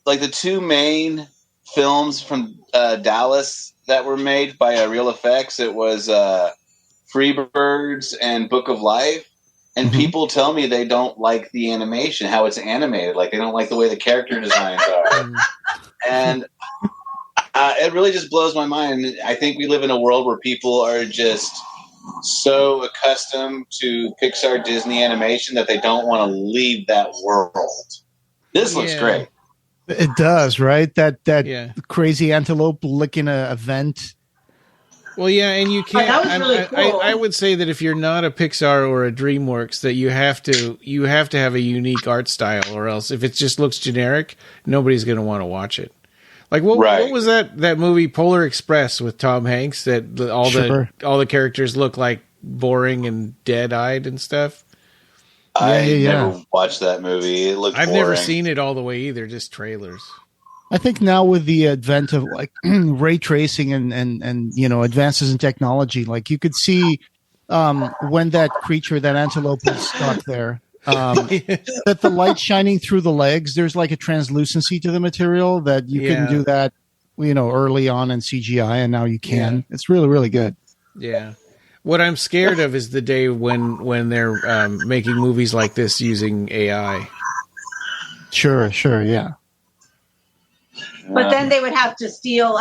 the two main films from Dallas that were made by Real Effects. It was Freebirds and Book of Life, and people tell me they don't like the animation, how it's animated. They don't like the way the character designs are, and it really just blows my mind. I think we live in a world where people are just so accustomed to Pixar, Disney animation that they don't want to leave that world. This looks great. It does, right? That crazy antelope licking a vent. Well, yeah, and you can't. That was really cool. I would say that if you're not a Pixar or a DreamWorks, that you have to have a unique art style, or else if it just looks generic, nobody's going to want to watch it. Like what was that movie Polar Express with Tom Hanks that all the characters look like boring and dead-eyed and stuff? I never watched that movie. It looked I've boring. never seen it all the way either, just trailers. I think now with the advent of like ray tracing and advances in technology, like you could see when that creature, that antelope was stuck there, that the light shining through the legs, there's like a translucency to the material that you couldn't do that, early on in CGI, and now you can. Yeah. It's really, really good. Yeah. What I'm scared of is the day when they're making movies like this using AI. Sure, yeah. But then they would have to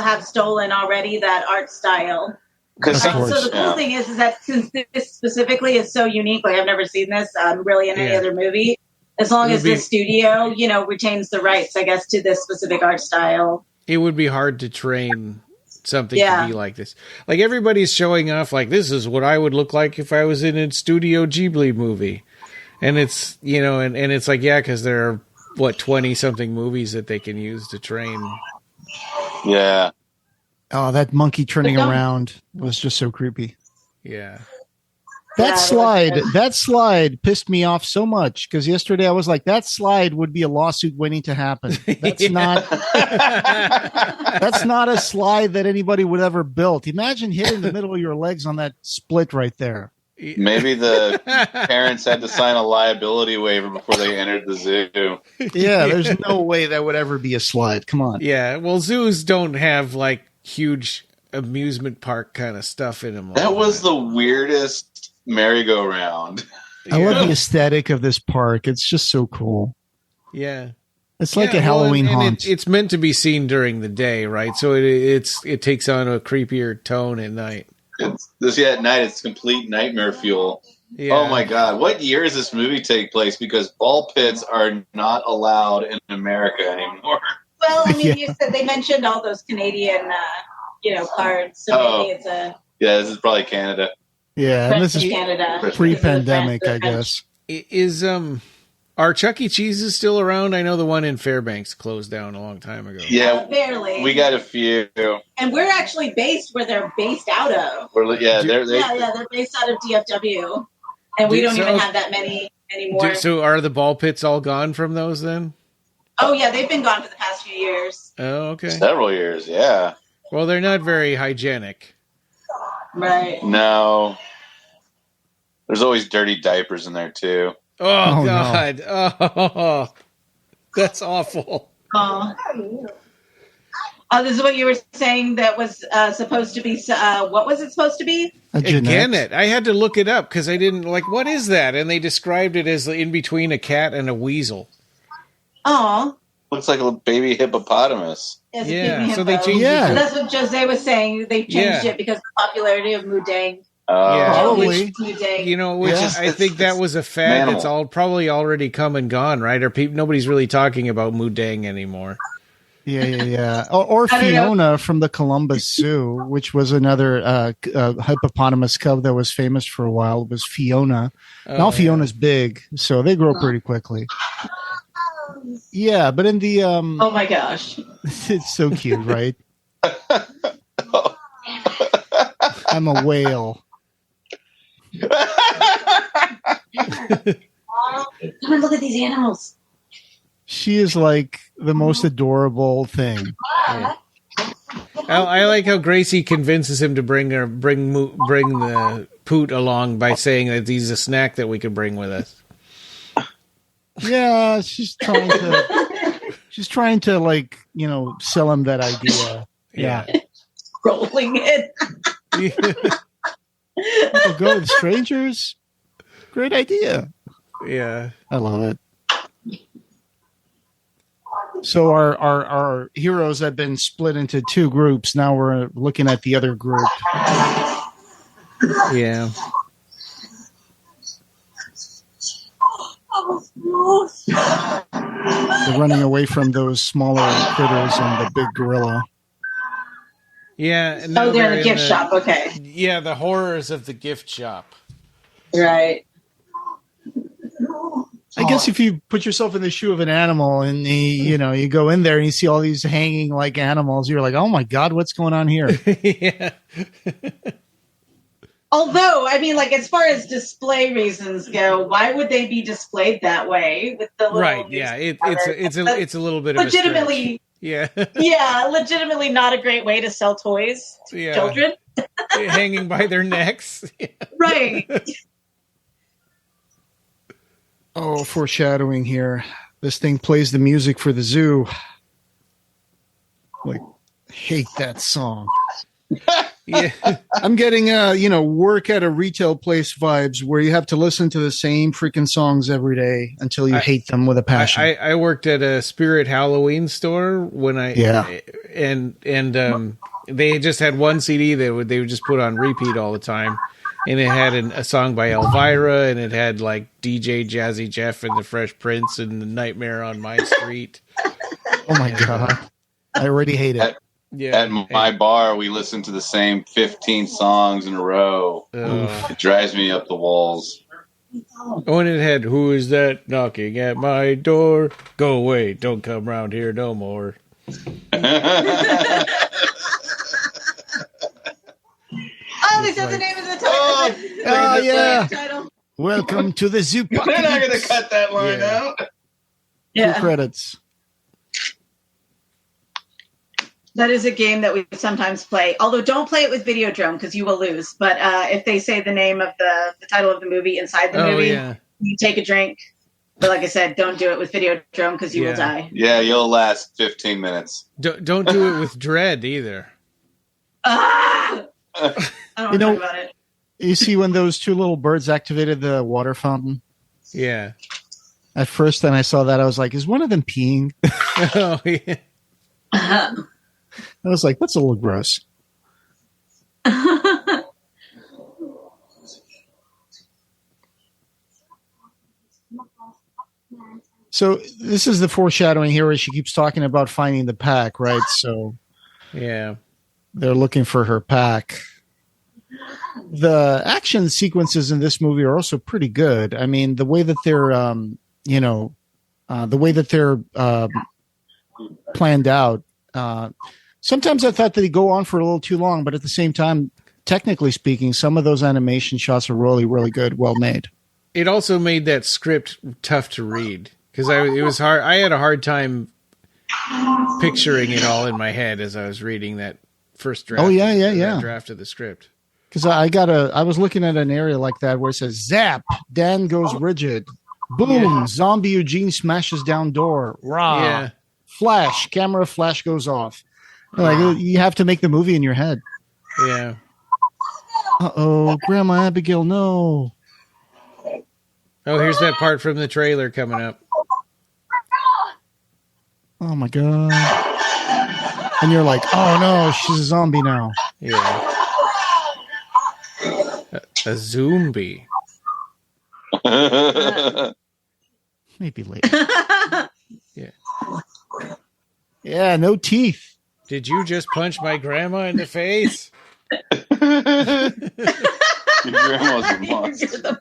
have stolen already that art style. So the cool thing is that since this specifically is so unique, like I've never seen this really in any other movie, as long as this studio, retains the rights, I guess, to this specific art style. It would be hard to train something to be like this. Like everybody's showing off like this is what I would look like if I was in a Studio Ghibli movie. And it's, and it's like, because there are 20 something movies that they can use to train. Yeah. Oh, that monkey turning around was just so creepy. Yeah. That slide pissed me off so much because yesterday I was like, that slide would be a lawsuit waiting to happen. That's not a slide that anybody would ever built. Imagine hitting the middle of your legs on that split right there. Maybe the parents had to sign a liability waiver before they entered the zoo. Yeah, there's no way that would ever be a slide. Come on. Yeah, well, zoos don't have like huge amusement park kind of stuff in them. That was the weirdest merry-go-round. I love the aesthetic of this park. It's just so cool. Yeah. It's like a Halloween haunt. It's meant to be seen during the day, right? So it takes on a creepier tone at night. At night, it's complete nightmare fuel. Yeah. Oh my God. What year does this movie take place? Because ball pits are not allowed in America anymore. Well, I mean, you said they mentioned all those Canadian, cards. So maybe it's Yeah, this is probably Canada. Yeah, and this is Canada. Pre-pandemic, I guess. Is are Chuck E. Cheese's still around? I know the one in Fairbanks closed down a long time ago. Yeah, barely. We got a few, and we're actually based where they're based out of. They're based out of DFW, and we don't even have that many anymore. So are the ball pits all gone from those then? Oh yeah, they've been gone for the past few years. Oh, okay. Several years, yeah. Well, they're not very hygienic. Right. No. There's always dirty diapers in there too. Oh God! No. Oh, that's awful. This is what you were saying. That was supposed to be. What was it supposed to be? Again, I had to look it up because I didn't like. What is that? And they described it as in between a cat and a weasel. Oh, looks like a baby hippopotamus. Yeah, so they changed it. That's what Jose was saying. They changed it because of the popularity of Mudang. Probably. I think that was a fad. It's probably already come and gone, right? Or nobody's really talking about Mudang anymore. Yeah. Or Fiona from the Columbus Zoo, which was another hippopotamus cub that was famous for a while. It was Fiona. Now Fiona's big, so they grow pretty quickly. Yeah, but in the oh my gosh, it's so cute, right? I'm a whale. Come and look at these animals. She is like the most adorable thing. Yeah. I like how Gracie convinces him to bring the poot along by saying that he's a snack that we could bring with us. Yeah, she's trying to like, sell him that idea. Yeah. Rolling it. Go with strangers. Great idea. Yeah. I love it. So our heroes have been split into two groups. Now we're looking at the other group. Yeah. They're running away from those smaller critters and the big gorilla. Yeah. They're in the gift shop. Okay. Yeah, the horrors of the gift shop. Right. I guess if you put yourself in the shoe of an animal and you go in there and you see all these hanging like animals, you're like, oh my God, what's going on here? Yeah. Although, I mean, like as far as display reasons go, why would they be displayed that way with the little right? Yeah, it's a little bit legitimately. Yeah. Yeah, legitimately not a great way to sell toys to children. Hanging by their necks. Yeah. Right. Oh, foreshadowing here. This thing plays the music for the zoo. Like, hate that song. Yeah. I'm getting, work at a retail place vibes where you have to listen to the same freaking songs every day until you hate them with a passion. I worked at a Spirit Halloween store when and they just had one CD that they would just put on repeat all the time. And it had a song by Elvira, and it had like DJ Jazzy Jeff and the Fresh Prince and the Nightmare on My Street. Oh my God. I already hate it. At my bar, we listen to the same 15 songs in a row. It drives me up the walls. Oh, and it had, who is that knocking at my door? Go away, don't come round here no more. Oh, they said the name of the title. Oh, yeah. Welcome to the Zoopocalypse. They're not going to cut that line out. Yeah. 2 credits. That is a game that we sometimes play. Although don't play it with Videodrome because you will lose. But if they say the name of the title of the movie inside the movie, you take a drink. But like I said, don't do it with Videodrome because you will die. Yeah, you'll last 15 minutes. Don't do it with Dread either. I don't want to talk about it. You see when those 2 little birds activated the water fountain? Yeah. At first, then I saw that, I was like, is one of them peeing? Oh, yeah. I was like, that's a little gross. So this is the foreshadowing here where she keeps talking about finding the pack, right? So yeah, they're looking for her pack. The action sequences in this movie are also pretty good. I mean, the way that they're, planned out. Sometimes I thought that they go on for a little too long, but at the same time, technically speaking, some of those animation shots are really, really good, well made. It also made that script tough to read because it was hard. I had a hard time picturing it all in my head as I was reading that first draft. Oh yeah. Draft of the script. Because I was looking at an area like that where it says zap, Dan goes rigid, boom, zombie Eugene smashes down door, rah. Yeah. Flash, camera flash goes off. Like you have to make the movie in your head. Yeah. Uh-oh, Grandma Abigail, no. Oh, here's that part from the trailer coming up. Oh my God. And you're like, oh no, she's a zombie now. Yeah. A zombie. Maybe later. Yeah. Yeah, no teeth. Did you just punch my grandma in the face? Your grandma's a monster.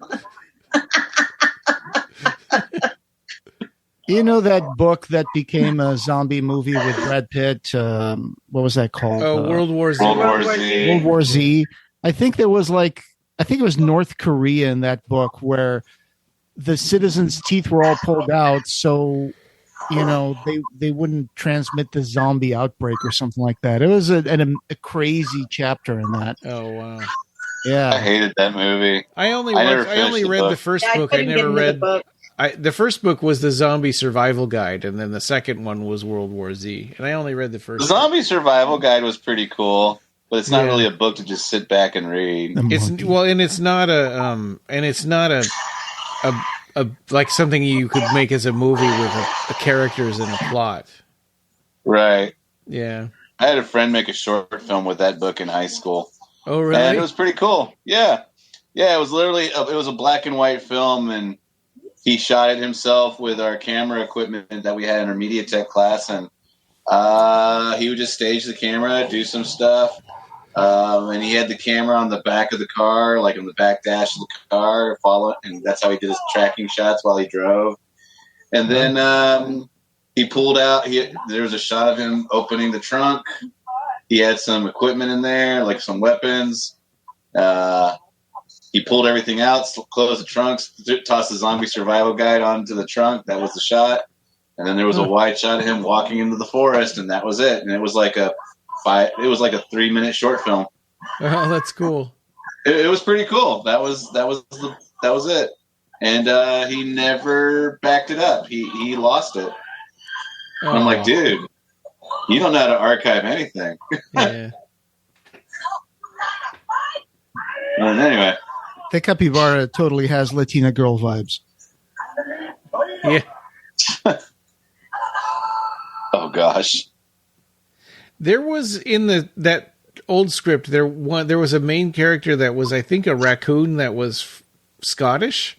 You know that book that became a zombie movie with Brad Pitt? What was that called? Oh, World War Z. World War Z. I think it was North Korea in that book where the citizens' teeth were all pulled out, so they wouldn't transmit the zombie outbreak or something like that. It was a crazy chapter in that. Oh wow! Yeah, I hated that movie. I only read the first book. I never read. The first book was the Zombie Survival Guide, and then the second one was World War Z. And I only read the first. The Zombie Survival Guide was pretty cool, but it's not really a book to just sit back and read. It's not like something you could make as a movie with a characters and a plot. Right. Yeah. I had a friend make a short film with that book in high school. Oh, really? And it was pretty cool. Yeah. Yeah, it was literally it was a black and white film, and he shot it himself with our camera equipment that we had in our media tech class, and he would just stage the camera, do some stuff. And he had the camera on the back of the car, like on the back dash of the car, follow, and that's how he did his tracking shots while he drove. And then he pulled out. There was a shot of him opening the trunk. He had some equipment in there, like some weapons. He pulled everything out, closed the trunks, tossed the zombie survival guide onto the trunk. That was the shot. And then there was a wide shot of him walking into the forest, and that was it. And it was like a 3-minute short film. Oh, that's cool. It was pretty cool. That was it. And he never backed it up. He lost it. Oh. I'm like, dude, you don't know how to archive anything. Yeah. And anyway, the capybara totally has Latina girl vibes. Yeah. Oh gosh. There was in that old script there was a main character that was, I think, a raccoon that was Scottish.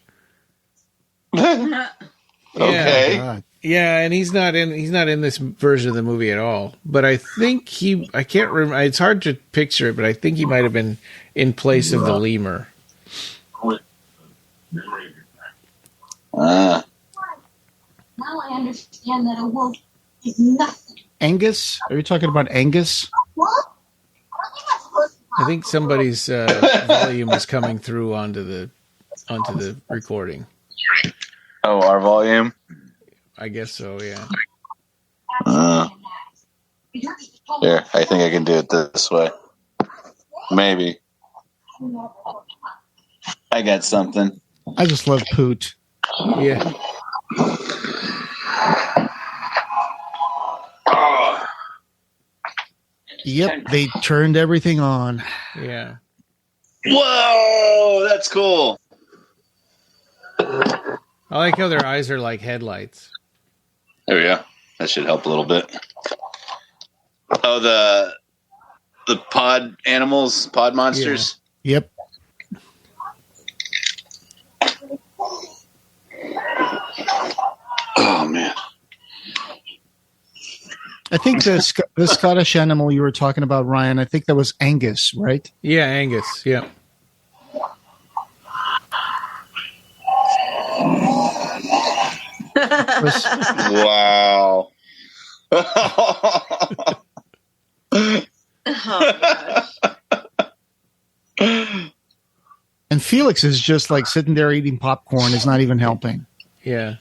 Okay. Yeah, and he's not in this version of the movie at all. But I think I can't remember. It's hard to picture it, but I think he might have been in place of the lemur. Now I understand that a wolf is nothing. Angus? Are you talking about Angus? What? I think somebody's volume is coming through onto the recording. Oh, our volume? I guess so, yeah. Here, I think I can do it this way. Maybe. I got something. I just love Poot. Yeah. Yep, they turned everything on. Yeah. Whoa, that's cool. I like how their eyes are like headlights. There we go. That should help a little bit. Oh, the pod animals, pod monsters? Yeah. Yep. Oh, man. I think the Scottish animal you were talking about, Ryan, I think that was Angus, right? Yeah, Angus, yeah. Wow. And Felix is just like sitting there eating popcorn. Is not even helping. Yeah.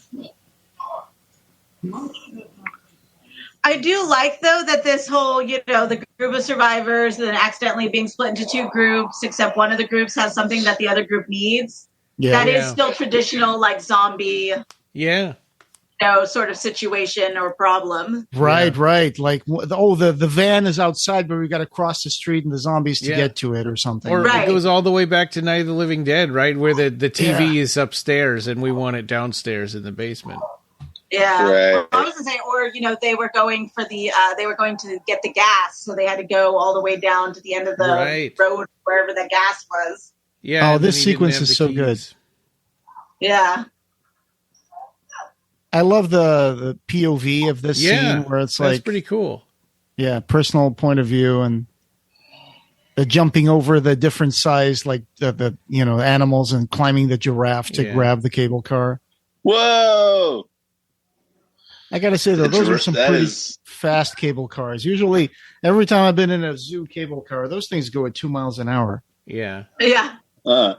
I do like, though, that this whole, the group of survivors and then accidentally being split into two groups, except one of the groups has something that the other group needs. Yeah. That is still traditional, like, zombie, Yeah. Sort of situation or problem. Right, yeah. Right. Like, the van is outside, but we got to cross the street and the zombies to get to it or something. Or it goes all the way back to Night of the Living Dead, right? Where the TV is upstairs and we want it downstairs in the basement. Yeah, right. I was gonna say, or they were going for they were going to get the gas, so they had to go all the way down to the end of the road wherever the gas was. Yeah. Oh, this sequence is so good. Yeah. I love the POV of this scene where it's like pretty cool. Yeah, personal point of view and the jumping over the different size, like the animals and climbing the giraffe to grab the cable car. Whoa. I got to say, though, those are some pretty fast cable cars. Usually, every time I've been in a zoo cable car, those things go at 2 miles an hour. Yeah. Yeah. Oh,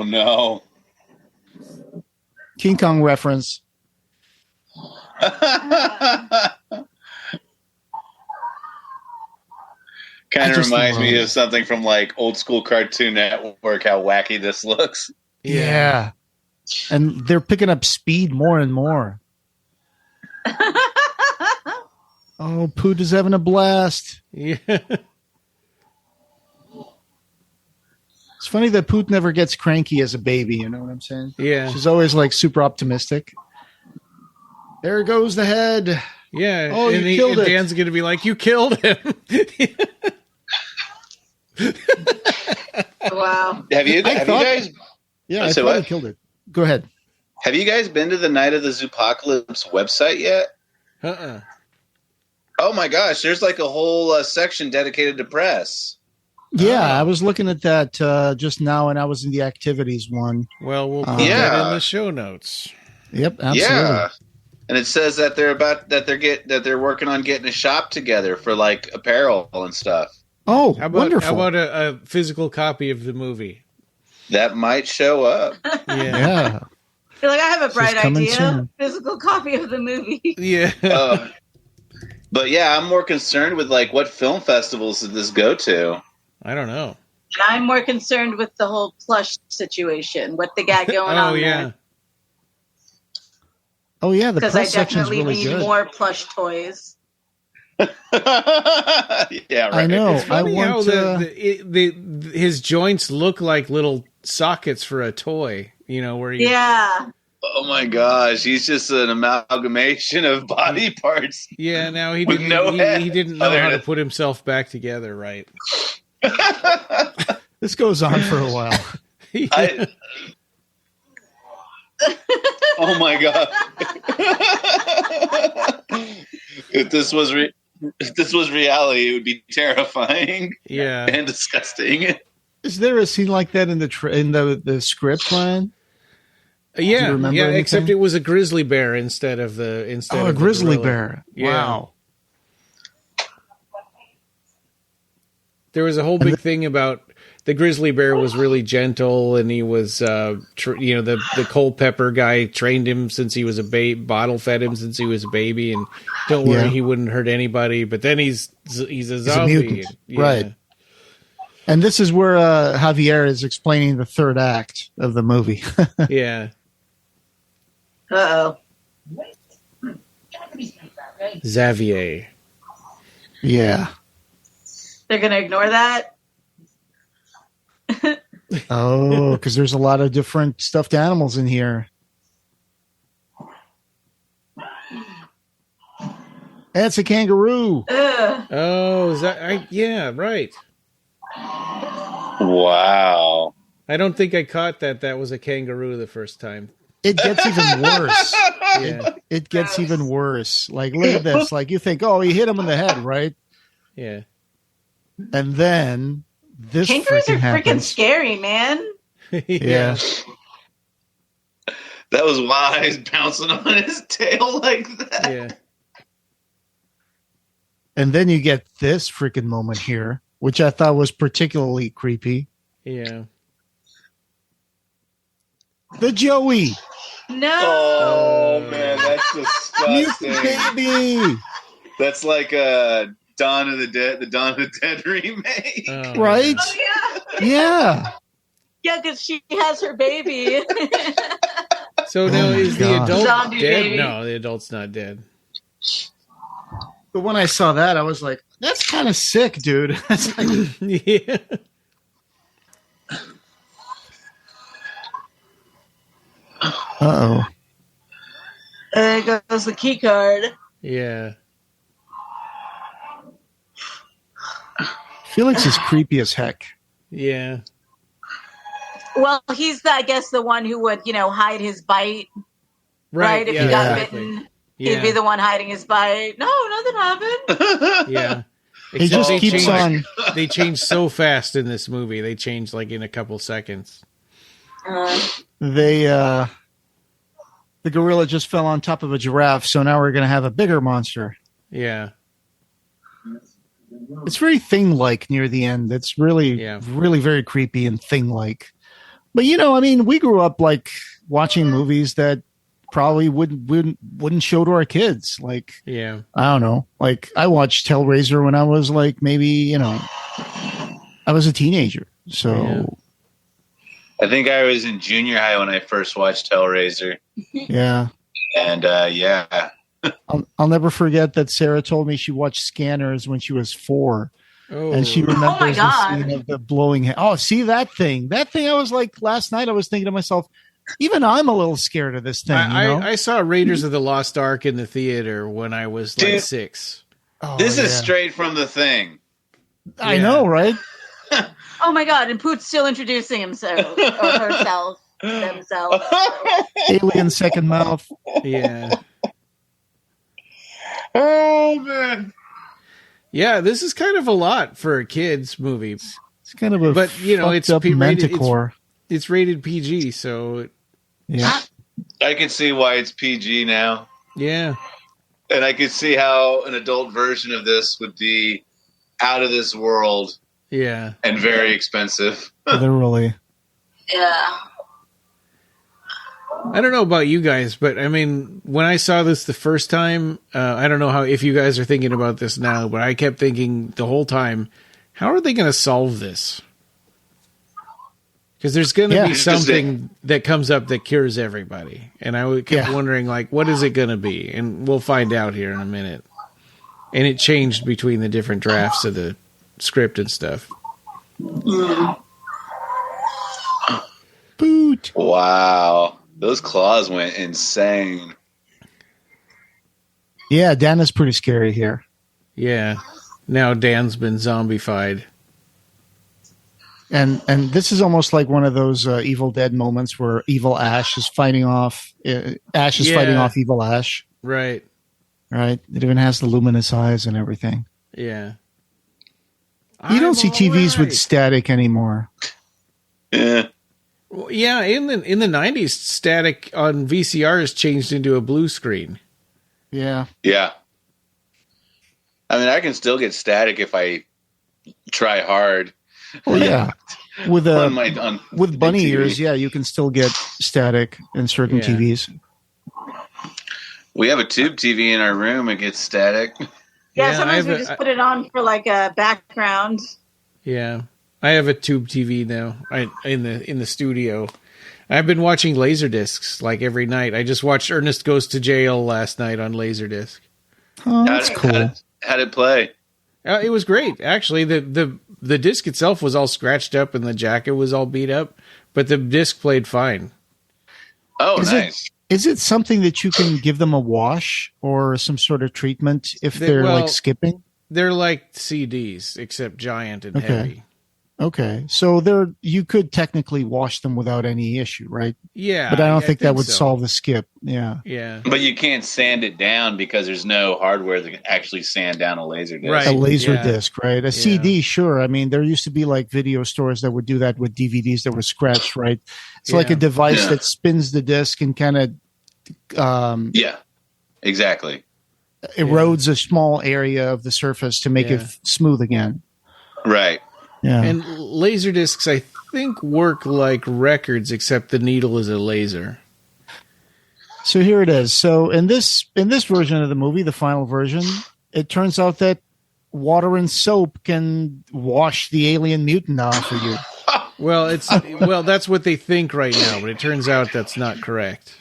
no. King Kong reference. Kind of reminds me of something from, like, old school Cartoon Network, how wacky this looks. Yeah. And they're picking up speed more and more. Oh, Poot is having a blast. Yeah. It's funny that Poot never gets cranky as a baby, you know what I'm saying? Yeah. She's always like super optimistic. There goes the head. Yeah. Oh, you killed it. Dan's going to be like, you killed him. Wow. Have you guys? Yeah, I thought he killed it. Go ahead. Have you guys been to the Night of the Zoopocalypse website yet? Oh my gosh, there's like a whole section dedicated to press. Yeah, I was looking at that just now, and I was in the activities one. Well, we'll put that in the show notes. Yep, absolutely. Yeah. And it says that they're working on getting a shop together for like apparel and stuff. Oh, wonderful! How about a physical copy of the movie? That might show up. Yeah. I feel like I have a bright idea. Soon. Physical copy of the movie. Yeah. But yeah, I'm more concerned with like what film festivals did this go to? I don't know. And I'm more concerned with the whole plush situation. What they got going on there. Oh yeah, the because I section's definitely really need good. more plush toys. Yeah, right. I know. It's funny how his joints look like little sockets for a toy. You know where you. Yeah. Oh my gosh, he's just an amalgamation of body parts. Yeah, now he didn't know how to put himself back together right. This goes on for a while. Oh my god! If this was reality, it would be terrifying. Yeah, and disgusting. Is there a scene like that in the script, Ryan? Yeah, except it was a grizzly bear instead of a grizzly bear. Yeah. Wow. There was a whole big thing about the grizzly bear was really gentle, and he was, the Culpepper guy trained him since he was a baby, bottle fed him since he was a baby, and don't worry, he wouldn't hurt anybody. But then he's a zombie, right? And this is where Javier is explaining the third act of the movie. Yeah. Uh-oh. Xavier. Yeah. They're going to ignore that? Oh, because there's a lot of different stuffed animals in here. That's a kangaroo. Oh, is that? Yeah, right. Wow. I don't think I caught that was a kangaroo the first time. It gets even worse. Yeah. It gets even worse. Like, look at this. Like, you think, oh, he hit him in the head, right? Yeah. And then this kangaroos are happens. freaking scary, man. Yeah. That was why he's bouncing on his tail like that. Yeah. And then you get this freaking moment here, which I thought was particularly creepy. Yeah. The Joey. No. Oh, man, that's disgusting. Baby. That's like a Dawn of the Dead remake. Right? Oh, yeah. Yeah. Yeah, because she has her baby. So now is the adult Zombie dead? baby. No, the adult's not dead. But when I saw that, I was like, that's kind of sick, dude. That's like, Yeah. uh-oh. There goes the key card. Yeah. Felix is creepy as heck. Yeah. Well, he's, I guess, the one who would, hide his bite. Right? If yeah, he got exactly. bitten, Yeah. he'd be the one hiding his bite. No, nothing happened. Yeah. He just keeps on. They change so fast in this movie. They change like in a couple seconds. The gorilla just fell on top of a giraffe, so now we're going to have a bigger monster. Yeah. It's very Thing-like near the end. It's really, really very creepy and Thing-like. But, we grew up like watching movies that probably wouldn't show to our kids. Like, yeah, I don't know. Like, I watched Hellraiser when I was like maybe, I was a teenager. So, yeah. I think I was in junior high when I first watched Hellraiser. Yeah. And yeah. I'll never forget that Sarah told me she watched Scanners when she was 4. Oh. And she remembers God. the scene of the blowing head. Oh, see that thing. That thing, I was like, last night I was thinking to myself, even I'm a little scared of this thing. I saw Raiders of the Lost Ark in the theater when I was like 6. Oh, this is straight from The Thing. I know, right? Oh my God! And Poot's still introducing himself or herself, themselves. Alien second mouth. Yeah. Oh man. Yeah, this is kind of a lot for a kids movie. It's kind of a it's up P-rated. Manticore. It's rated PG, so yeah. I can see why it's PG now. Yeah. And I could see how an adult version of this would be out of this world. Yeah. And very expensive. Literally. Yeah. I don't know about you guys, but I mean, when I saw this the first time, I don't know if you guys are thinking about this now, but I kept thinking the whole time, how are they going to solve this? Because there's going to be something that comes up that cures everybody. And I kept wondering, like, what is it going to be? And we'll find out here in a minute. And it changed between the different drafts of the script and stuff. Boot. Wow. Those claws went insane. Yeah, Dan is pretty scary here. Yeah. Now Dan's been zombified. And this is almost like one of those Evil Dead moments where Evil Ash is fighting off fighting off Evil Ash. Right. Right. It even has the luminous eyes and everything. Yeah. You don't see TVs with static anymore. Yeah. Well, yeah, in the 90s, static on VCRs changed into a blue screen. Yeah. Yeah. I mean, I can still get static if I try hard. Oh yeah, with bunny TV. ears, yeah, you can still get static in certain TVs. We have a tube TV in our room; it gets static. Yeah, sometimes we just put it on for like a background. Yeah, I have a tube TV now. In the studio. I've been watching Laserdiscs like every night. I just watched Ernest Goes to Jail last night on Laserdisc. Oh, that's cool. How'd it play? It was great, actually. The disc itself was all scratched up and the jacket was all beat up, but the disc played fine. Oh, nice. Is it something that you can give them a wash or some sort of treatment if they're like skipping? They're like CDs, except giant and heavy. Okay, so you could technically wash them without any issue, right? Yeah, but I don't think that would solve the skip. Yeah, yeah. But you can't sand it down because there's no hardware that can actually sand down a laser disc. Right. A laser disc, right? A CD, sure. I mean, there used to be like video stores that would do that with DVDs that were scratched, right? It's like a device that spins the disc and kind of exactly erodes a small area of the surface to make it smooth again. Right. Yeah. And laser discs, I think, work like records, except the needle is a laser. So here it is. So in this version of the movie, the final version, it turns out that water and soap can wash the alien mutant off of you. Well, that's what they think right now, but it turns out that's not correct.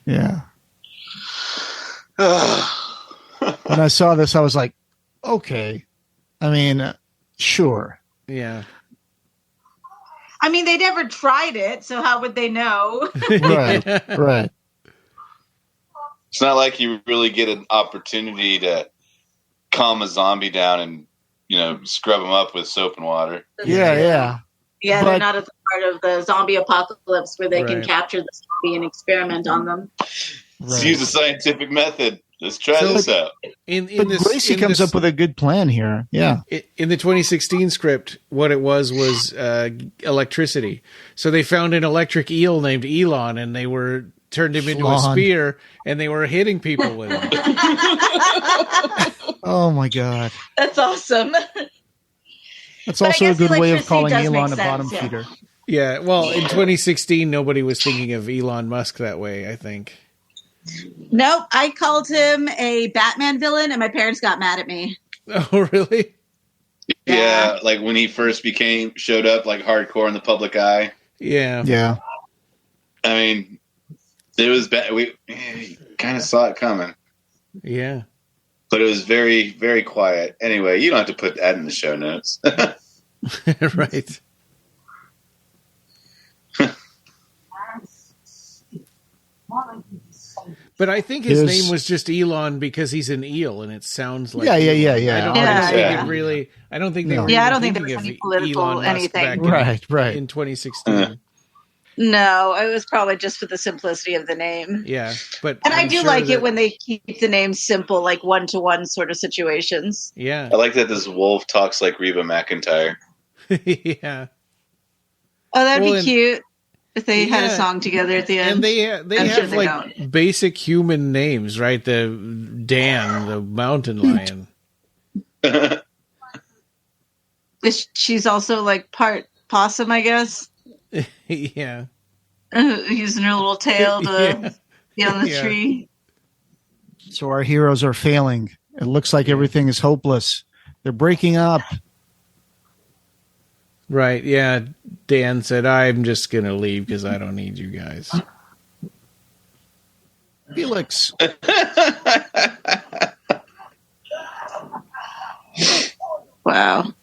Yeah. When I saw this, I was like, okay. I mean, sure. Yeah. I mean, they never tried it, so how would they know? Right. It's not like you really get an opportunity to calm a zombie down and, scrub them up with soap and water. Yeah. Yeah, they're not at the part of the zombie apocalypse where they can capture the zombie and experiment on them. Let's use a scientific method. Let's try this out. Gracie comes up with a good plan here. Yeah. In the 2016 script, what it was electricity. So they found an electric eel named Elon, and they were turned him into a spear, and they were hitting people with it. Oh, my God. That's awesome. That's also a good way of calling Elon a bottom feeder. Yeah, well, in 2016, nobody was thinking of Elon Musk that way, I think. Nope, I called him a Batman villain, and my parents got mad at me. Oh, really? Yeah, like when he first showed up like hardcore in the public eye. Yeah. I mean, it was bad. We kind of saw it coming. Yeah. But it was very, very quiet. Anyway, you don't have to put that in the show notes. Right. But I think his name was just Elon because he's an eel, and it sounds like yeah. I don't think they were thinking of any political Elon Musk anything. Right. In 2016. No, it was probably just for the simplicity of the name. Yeah, but I do like it when they keep the name simple, like one-to-one sort of situations. Yeah, I like that this wolf talks like Reba McEntire. Yeah. Oh, that'd be cute. if they had a song together at the end. And they have like basic human names, right? The Dan, the mountain lion. She's also like part possum, I guess. Yeah. Using her little tail to be on the tree. So our heroes are failing. It looks like everything is hopeless. They're breaking up. Right, yeah. Dan said, I'm just going to leave because I don't need you guys. Felix. Wow.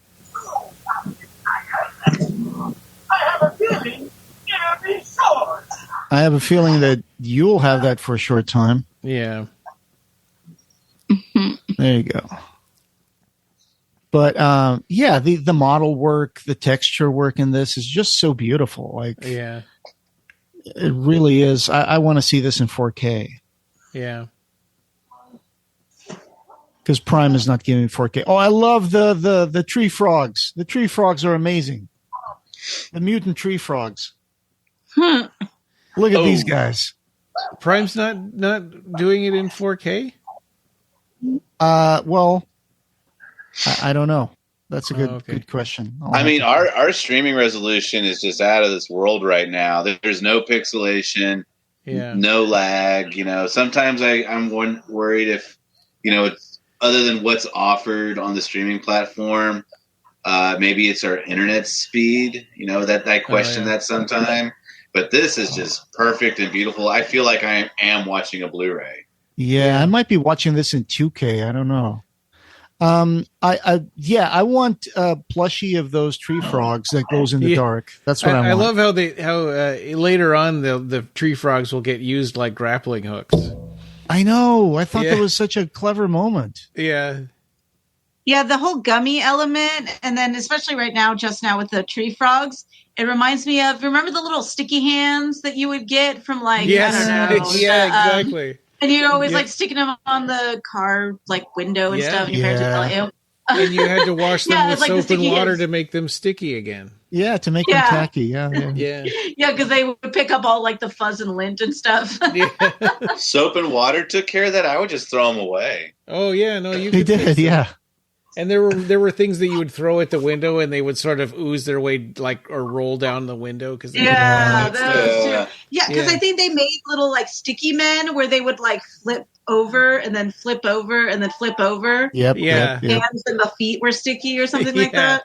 I have a feeling that you'll have that for a short time. Yeah. There you go. But the model work, the texture work in this is just so beautiful. Like, yeah, it really is. I want to see this in 4K. Yeah. Because Prime is not giving 4K. Oh, I love the tree frogs. The tree frogs are amazing. The mutant tree frogs. Look at these guys. Prime's not doing it in 4K? Well, I don't know. That's a good question. I mean, our streaming resolution is just out of this world right now. There's no pixelation, no lag. You know, sometimes I'm worried if, it's other than what's offered on the streaming platform, maybe it's our internet speed. That I question that sometime. But this is just perfect and beautiful. I feel like I am watching a Blu-ray. Yeah, I might be watching this in 2K. I don't know. I want a plushie of those tree frogs that glows in the dark. That's what I want. I love how later on the tree frogs will get used like grappling hooks. I know. I thought that was such a clever moment. Yeah. Yeah, the whole gummy element, and then especially right now, just now with the tree frogs, it reminds me of, remember the little sticky hands that you would get from I don't know. Yeah, exactly. And you're always like sticking them on the car window and stuff. And your parents would tell you. And you had to wash them with soap and water to make them sticky again. Yeah, to make them tacky. Yeah. Yeah, because they would pick up all the fuzz and lint and stuff. Soap and water took care of that. I would just throw them away. Oh yeah, no, they did. Yeah. And there were things that you would throw at the window, and they would sort of ooze their way or roll down the window because because I think they made little sticky men where they would flip over and then flip over and then flip over. Yep. Hands and the feet were sticky or something like that.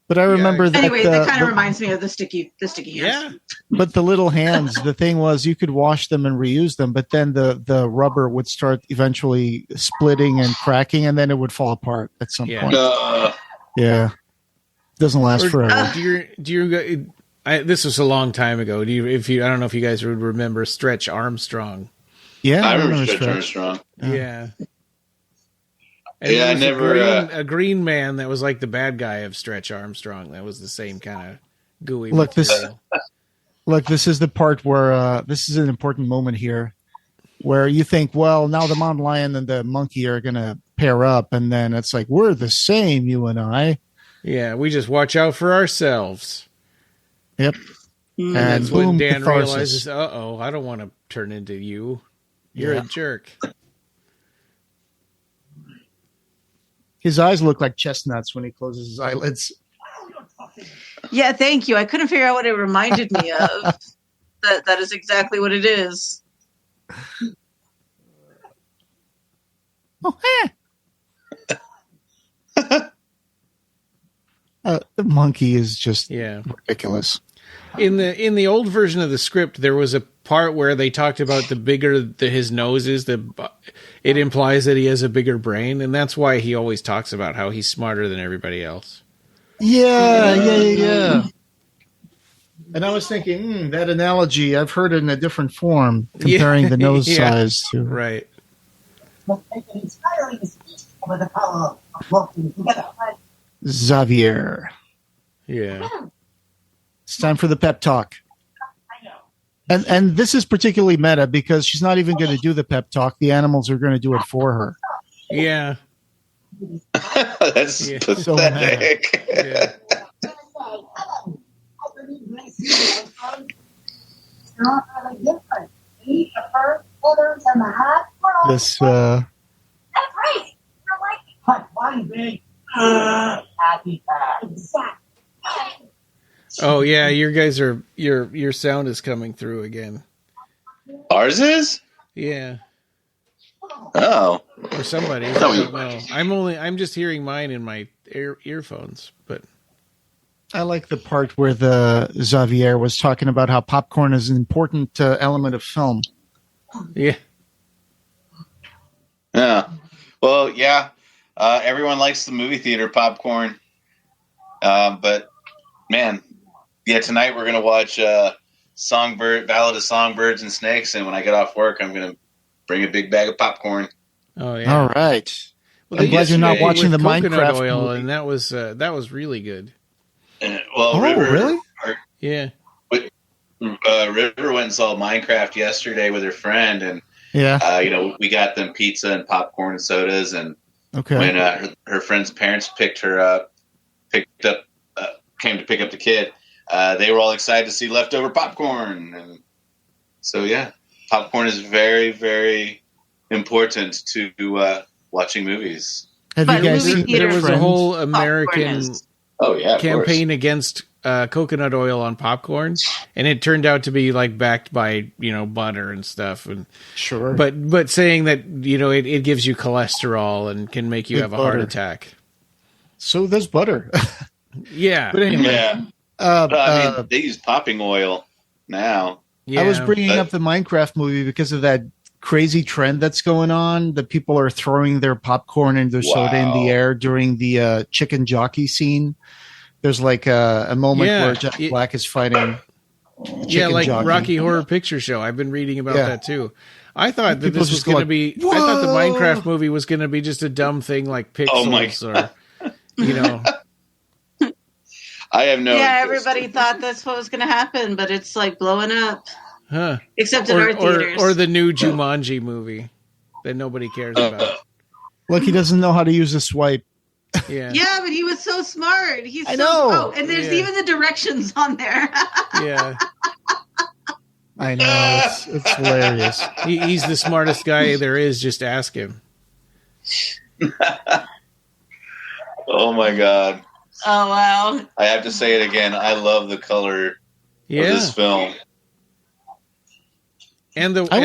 But I remember that. Anyway, that kind of reminds me of the sticky hands. Yeah. But the little hands, the thing was you could wash them and reuse them, but then the rubber would start eventually splitting and cracking, and then it would fall apart at some point. Yeah. Doesn't last forever. This was a long time ago. I don't know if you guys would remember Stretch Armstrong. Yeah, I remember Stretch Armstrong. Yeah. And I never a green man that was like the bad guy of Stretch Armstrong. That was the same kind of gooey material. This is the part where this is an important moment here, where you think, well, now the mountain lion and the monkey are going to pair up, and then it's like we're the same, you and I. Yeah, we just watch out for ourselves. Yep. And that's when Dan realizes, I don't want to turn into you. You're a jerk. His eyes look like chestnuts when he closes his eyelids. Yeah, thank you. I couldn't figure out what it reminded me of. That is exactly what it is. The monkey is just ridiculous. In the old version of the script, there was a part where they talked about the bigger his nose is, it implies that he has a bigger brain, and that's why he always talks about how he's smarter than everybody else. Yeah. And I was thinking, that analogy, I've heard it in a different form, comparing the nose size to... Right. Xavier. Yeah. It's time for the pep talk. And this is particularly meta because she's not even going to do the pep talk. The animals are going to do it for her. Yeah. That's pathetic. Yeah. this. That's right. You're like Cut one big happy pack. exactly. Oh yeah, your guys are your sound is coming through again. Ours is? Yeah. Oh. Or somebody's. I don't know. I'm just hearing mine in my earphones, but I like the part where the Xavier was talking about how popcorn is an important element of film. Yeah. Yeah. Well, yeah. Everyone likes the movie theater popcorn. But man, yeah, tonight we're gonna watch Ballad of Songbirds and Snakes, and when I get off work, I'm gonna bring a big bag of popcorn. Oh yeah. All right. Well, I'm glad you're not watching the coconut Minecraft oil, movie. and that was really good. River, really? Yeah. River went and saw Minecraft yesterday with her friend, and we got them pizza and popcorn and sodas, and when her friend's parents came to pick up the kid, they were all excited to see leftover popcorn, and so yeah, popcorn is very, very important to watching movies. Have you guys seen there was a whole American campaign course. Against coconut oil on popcorn, and it turned out to be like backed by butter and stuff, and sure, but saying that it gives you cholesterol and can make you have a heart attack. So does butter. Yeah, but anyway, yeah. I mean, they use popping oil now. Yeah. I was bringing up the Minecraft movie because of that crazy trend that's going on. That people are throwing their popcorn and their soda in the air during the chicken jockey scene. There's like a moment where Jack Black is fighting. Like jockey. Rocky Horror Picture Show. I've been reading about that too. I thought that this was going to be. Whoa! I thought the Minecraft movie was going to be just a dumb thing like Pixels or I have no. Yeah, everybody thought that's what was going to happen, but it's like blowing up. Huh? Except in our theaters. Or the new Jumanji movie that nobody cares about. Look, he doesn't know how to use a swipe. Yeah. Yeah, but he was so smart. I know. Oh, and there's even the directions on there. Yeah. I know. It's hilarious. He's the smartest guy there is. Just ask him. Oh my God. Oh wow. I have to say it again. I love the color of this film. And I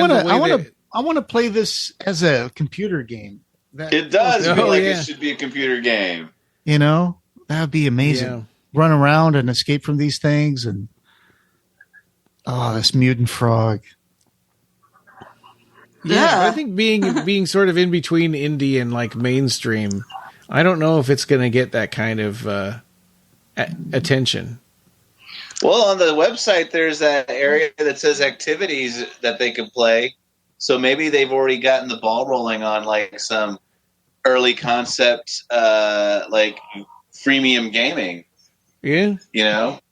want to play this as a computer game. It does feel like it should be a computer game. That would be amazing. Yeah. Run around and escape from these things, and this mutant frog. Yeah, I think being sort of in between indie and like mainstream, I don't know if it's going to get that kind of attention. Well, on the website, there's that area that says activities that they can play. So maybe they've already gotten the ball rolling on like some early concept, like freemium gaming. Yeah.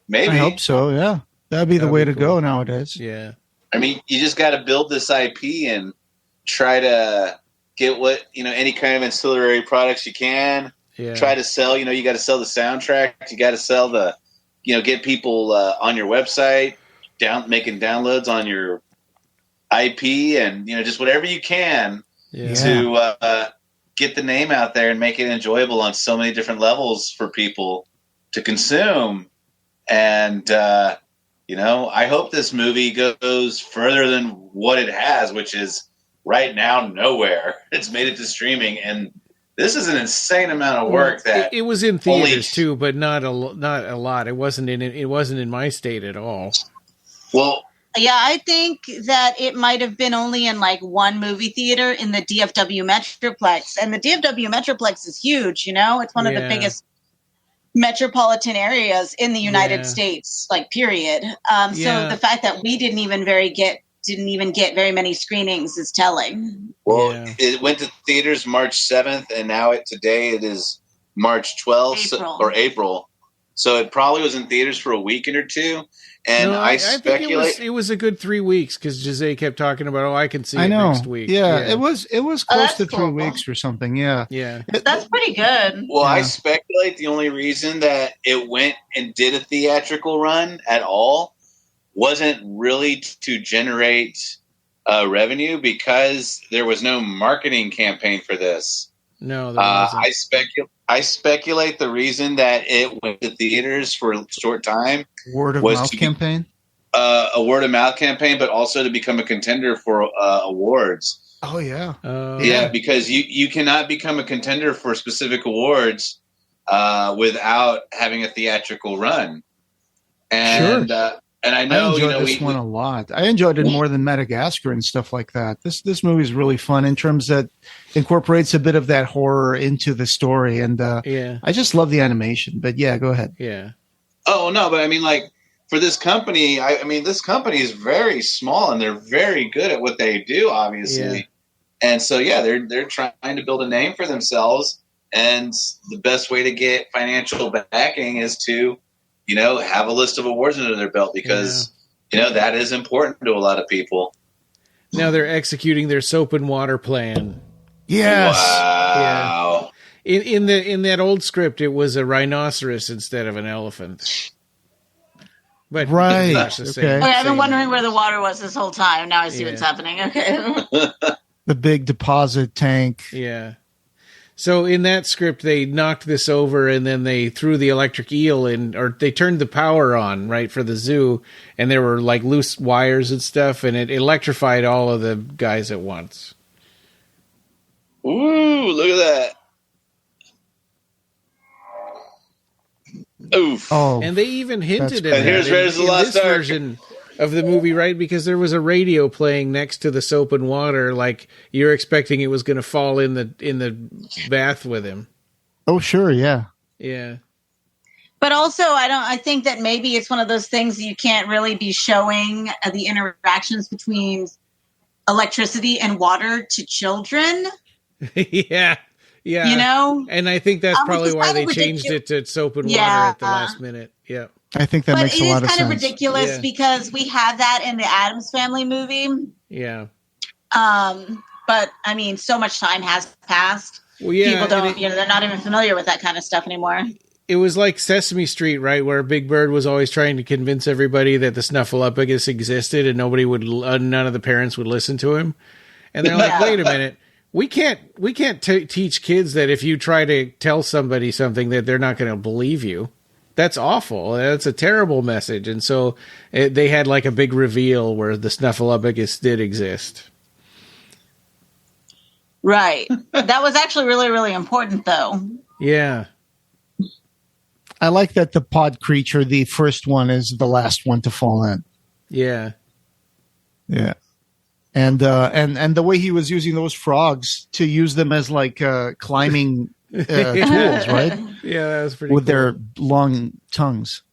Maybe. I hope so. Yeah. That'd be the way to go nowadays. Yeah. I mean, you just got to build this IP and try to get any kind of ancillary products you can. Yeah. Try to sell, you got to sell the soundtrack. You got to sell the, get people on your website, making downloads on your IP, and just whatever you can to get the name out there and make it enjoyable on so many different levels for people to consume. And I hope this movie goes further than what it has, which is right now nowhere. It's made it to streaming, and this is an insane amount of work. It was in theaters too, but not a lot. It wasn't in my state at all. Well. Yeah, I think that it might have been only in like one movie theater in the DFW Metroplex. And the DFW Metroplex is huge, it's one of the biggest metropolitan areas in the United States, like period. So the fact that we didn't even get very many screenings is telling. Well, it went to theaters March 7th, and now today it is March 12th April. So it probably was in theaters for a week or two. And I speculate think it was a good 3 weeks because Jose kept talking about, I can see it next week. Yeah, it was close to 3 weeks or something. Yeah. Yeah. That's pretty good. Well, I speculate the only reason that it went and did a theatrical run at all wasn't really to generate revenue because there was no marketing campaign for this. No, there wasn't. I speculate the reason that it went to theaters for a short time word of mouth campaign. A word of mouth campaign, but also to become a contender for awards. Oh yeah, yeah, because you cannot become a contender for specific awards without having a theatrical run. And and I know I enjoyed this one a lot. I enjoyed it more than Madagascar and stuff like that. This movie is really fun in terms that incorporates a bit of that horror into the story, and I just love the animation. But yeah, go ahead. Yeah. Oh no, but I mean, like for this company, this company is very small and they're very good at what they do, obviously. Yeah. And so they're trying to build a name for themselves, and the best way to get financial backing is to have a list of awards under their belt because, that is important to a lot of people. Now they're executing their soap and water plan. Yes. Wow. Yeah. In that old script, it was a rhinoceros instead of an elephant. But right. Okay. I've been wondering where the water was this whole time. Now I see what's happening. Okay. The big deposit tank. Yeah. So in that script, they knocked this over and then they threw the electric eel in, or they turned the power on, right, for the zoo. And there were like loose wires and stuff, and it electrified all of the guys at once. Ooh, look at that. Oof. Oh, and they even hinted at that in this version of the movie, right? Because there was a radio playing next to the soap and water, like you're expecting it was going to fall in the bath with him. Oh, sure, yeah. Yeah. But also, I think that maybe it's one of those things that you can't really be showing the interactions between electricity and water to children. Yeah. Yeah. And I think that's probably why they changed it to soap and water at the last minute. Yeah. I think that makes a lot of sense. But it is kind of ridiculous because we had that in the Addams Family movie. Yeah. But I mean, so much time has passed. Well, yeah, people don't, they're not even familiar with that kind of stuff anymore. It was like Sesame Street, right, where Big Bird was always trying to convince everybody that the Snuffleupagus existed, and none of the parents would listen to him. And they're like, "Wait a minute, we can't teach kids that if you try to tell somebody something that they're not going to believe you. That's awful. That's a terrible message." And so they had like a big reveal where the Snuffleupagus did exist. Right. That was actually really, really important, though. Yeah. I like that the pod creature, the first one, is the last one to fall in. Yeah. Yeah. And the way he was using those frogs to use them as like climbing tools, right? Yeah, that was pretty with cool. Their long tongues.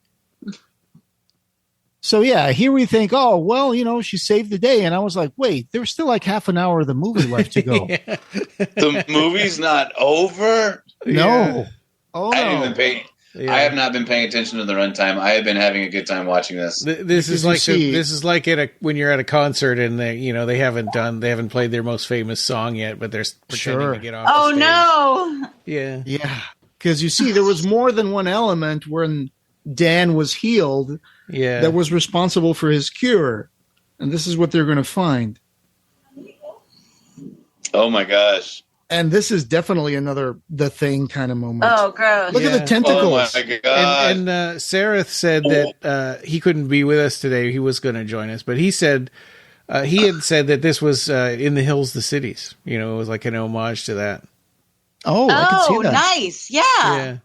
So yeah, here we think, oh well, she saved the day, and I was like, wait, there's still like half an hour of the movie left to go. Yeah. The movie's not over. No. Yeah. Oh no. I have not been paying attention to the runtime. I have been having a good time watching this. This is like when you're at a concert and they haven't played their most famous song yet, but they're pretending to get off. Oh the stage. No! Yeah, because you see, there was more than one element when Dan was healed. Yeah, that was responsible for his cure, and this is what they're going to find. Oh my gosh! And this is definitely another The Thing kind of moment. Oh, gross. Look at the tentacles. Oh, my God. And Sareth said that he couldn't be with us today. He was going to join us. But he said he had said that this was In the Hills, the Cities. It was like an homage to that. Oh, I can see that. Nice. Yeah. Yeah.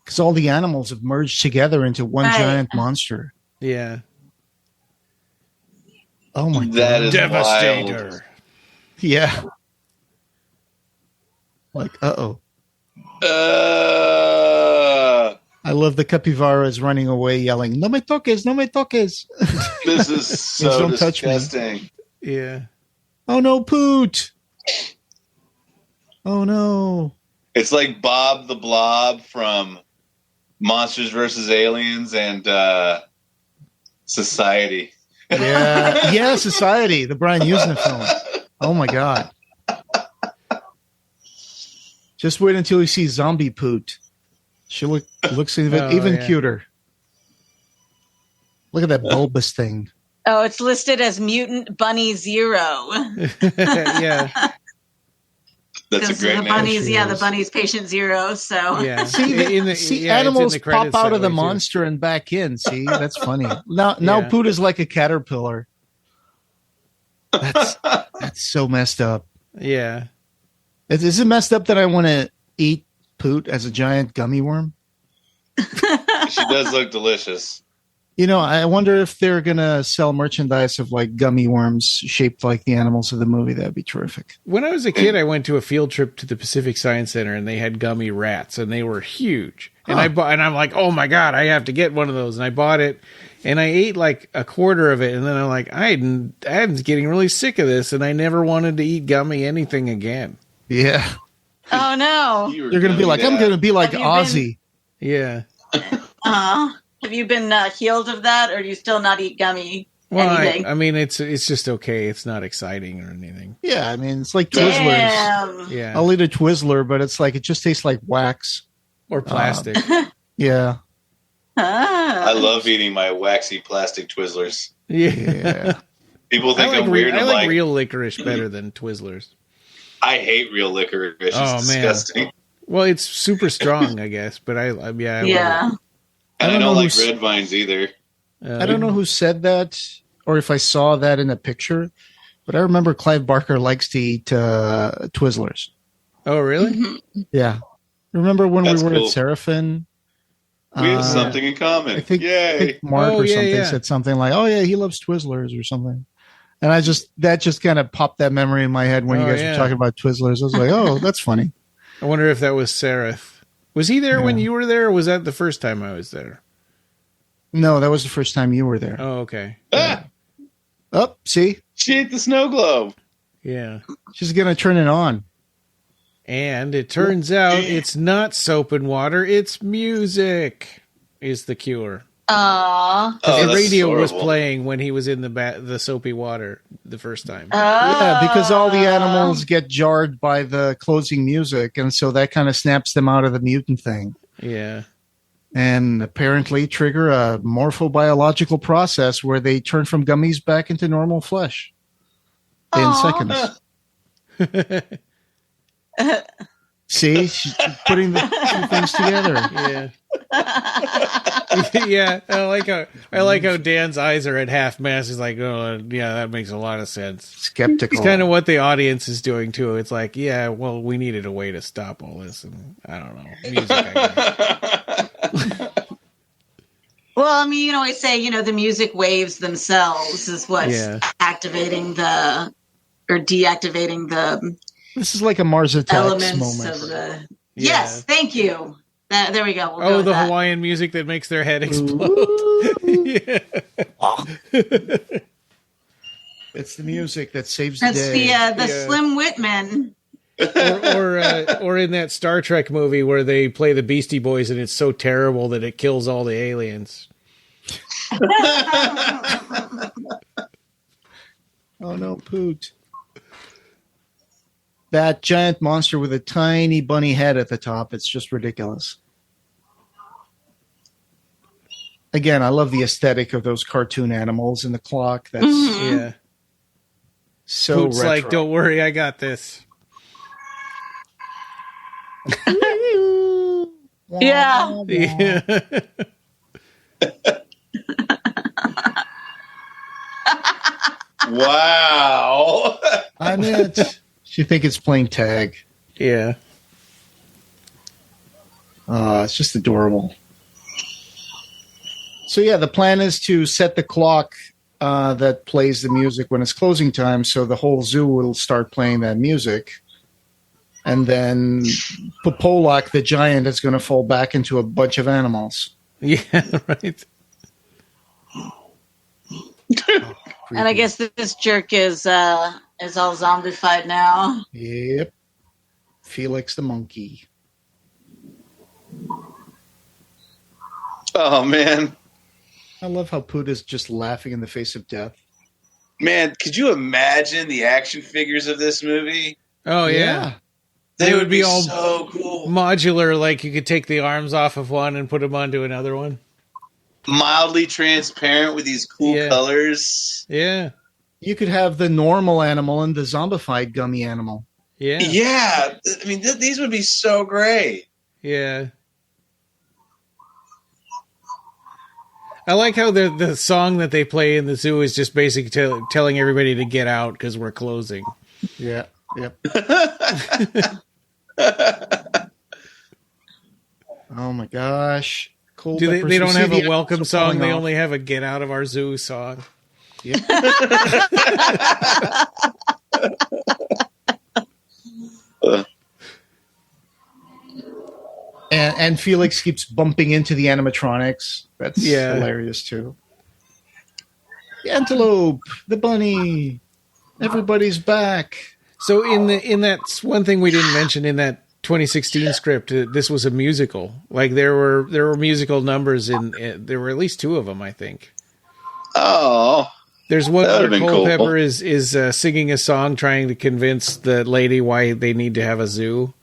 Because all the animals have merged together into one giant monster. Yeah. Oh, my God. That is Devastator. Wild. Yeah. Like, uh-oh. I love the capybaras running away yelling, "No me toques, no me toques." This is so don't touch disgusting. Yeah. Oh, no, Poot. Oh, no. It's like Bob the Blob from Monsters vs. Aliens and Society. Yeah. Yeah, Society, the Brian Usna film. Oh, my God. Just wait until you see Zombie Poot. She looks even cuter. Look at that bulbous thing. Oh, it's listed as Mutant Bunny 0. Yeah. That's a great the name. bunnies, the bunny's patient 0. So yeah, animals pop out of the monster and back in. See, that's funny. Now Poot is like a caterpillar. That's so messed up. Yeah, is it messed up that I want to eat Poot as a giant gummy worm? She does look delicious. I wonder if they're going to sell merchandise of like gummy worms shaped like the animals of the movie. That'd be terrific. When I was a kid, I went to a field trip to the Pacific Science Center and they had gummy rats and they were huge. And I'm like, oh my God, I have to get one of those. And I bought it and I ate like a quarter of it. And then I'm like, I'm getting really sick of this. And I never wanted to eat gummy anything again. Yeah. Oh no. You're going to be like, I'm going to be like Ozzy. Yeah. Have you been healed of that, or do you still not eat gummy? Well, anything? I mean, it's just okay. It's not exciting or anything. Yeah, I mean, it's like Twizzlers. Damn. Yeah, I'll eat a Twizzler, but it's like it just tastes like wax or plastic. Yeah. I love eating my waxy plastic Twizzlers. Yeah. People think I'm weird. I like real licorice better than Twizzlers. I hate real licorice. It's disgusting. Man. Well, it's super strong, I guess, but I love it. And I don't like red vines either. I don't know who said that or if I saw that in a picture, but I remember Clive Barker likes to eat Twizzlers. Oh, really? Mm-hmm. Yeah. Remember when we were at Seraphin? We have something in common. I think Mark or something said something like, oh, yeah, he loves Twizzlers or something. And that just kind of popped that memory in my head when you guys were talking about Twizzlers. I was like, oh, that's funny. I wonder if that was Seraph. Was he there when you were there, or was that the first time I was there? No, that was the first time you were there. Oh, okay. Oh, see? She ate the snow globe. Yeah. She's going to turn it on. And it turns out it's not soap and water, it's music is the cure. Aww. The radio was playing when he was in the soapy water the first time. Yeah, because all the animals get jarred by the closing music, and so that kind of snaps them out of the mutant thing. Yeah. And apparently trigger a morphobiological process where they turn from gummies back into normal flesh in seconds. See, she's putting the two things together. Yeah. Yeah, I like how Dan's eyes are at half mast. He's like, oh, yeah, that makes a lot of sense. Skeptical. It's kind of what the audience is doing too. It's like, yeah, well, we needed a way to stop all this, and I don't know, music. I guess. Well, I mean, you always say, the music waves themselves is what's activating or deactivating the. This is like a Mars Attacks moment. Of the. Yes, thank you. There we go. We'll go the Hawaiian music that makes their head explode. Yeah. It's the music that saves the day. That's the Slim Whitman. or in that Star Trek movie where they play the Beastie Boys and it's so terrible that it kills all the aliens. Oh no, Poot. That giant monster with a tiny bunny head at the top. It's just ridiculous. Again, I love the aesthetic of those cartoon animals and the clock. That's so Poot's retro. like, don't worry, I got this. Yeah. Wow. I'm it. You think it's playing tag? Yeah. It's just adorable. So yeah, the plan is to set the clock that plays the music when it's closing time, so the whole zoo will start playing that music, and then Popolak the giant is going to fall back into a bunch of animals. Yeah, right. And I guess this jerk is all zombified now. Yep. Felix the monkey. Oh, man. I love how Poot is just laughing in the face of death. Man, could you imagine the action figures of this movie? Oh, yeah. They would be all so cool. Modular, like you could take the arms off of one and put them onto another one. mildly transparent with these cool colors. Yeah. You could have the normal animal and the zombified gummy animal. Yeah. Yeah. I mean, these would be so great. Yeah. I like how the song that they play in the zoo is just basically telling everybody to get out because we're closing. Yeah. Yep. Oh my gosh. Cool. They don't have a welcome song. They only have a get out of our zoo song. Yep. And Felix keeps bumping into the animatronics. That's hilarious too. The antelope, the bunny, everybody's back. So in that one thing we didn't mention in that 2016 script, this was a musical. Like there were musical numbers there were at least 2 of them, I think. Oh. There's one where Culpepper is singing a song trying to convince the lady why they need to have a zoo.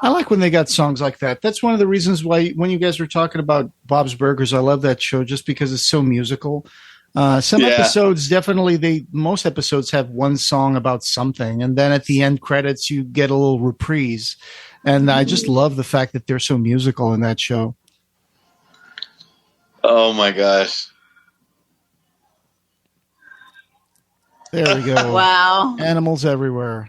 I like when they got songs like that. That's one of the reasons why when you guys were talking about Bob's Burgers, I love that show just because it's so musical. Some episodes, definitely, most episodes have one song about something. And then at the end credits, you get a little reprise. And I just love the fact that they're so musical in that show. Oh, my gosh. There we go. Wow. Animals everywhere.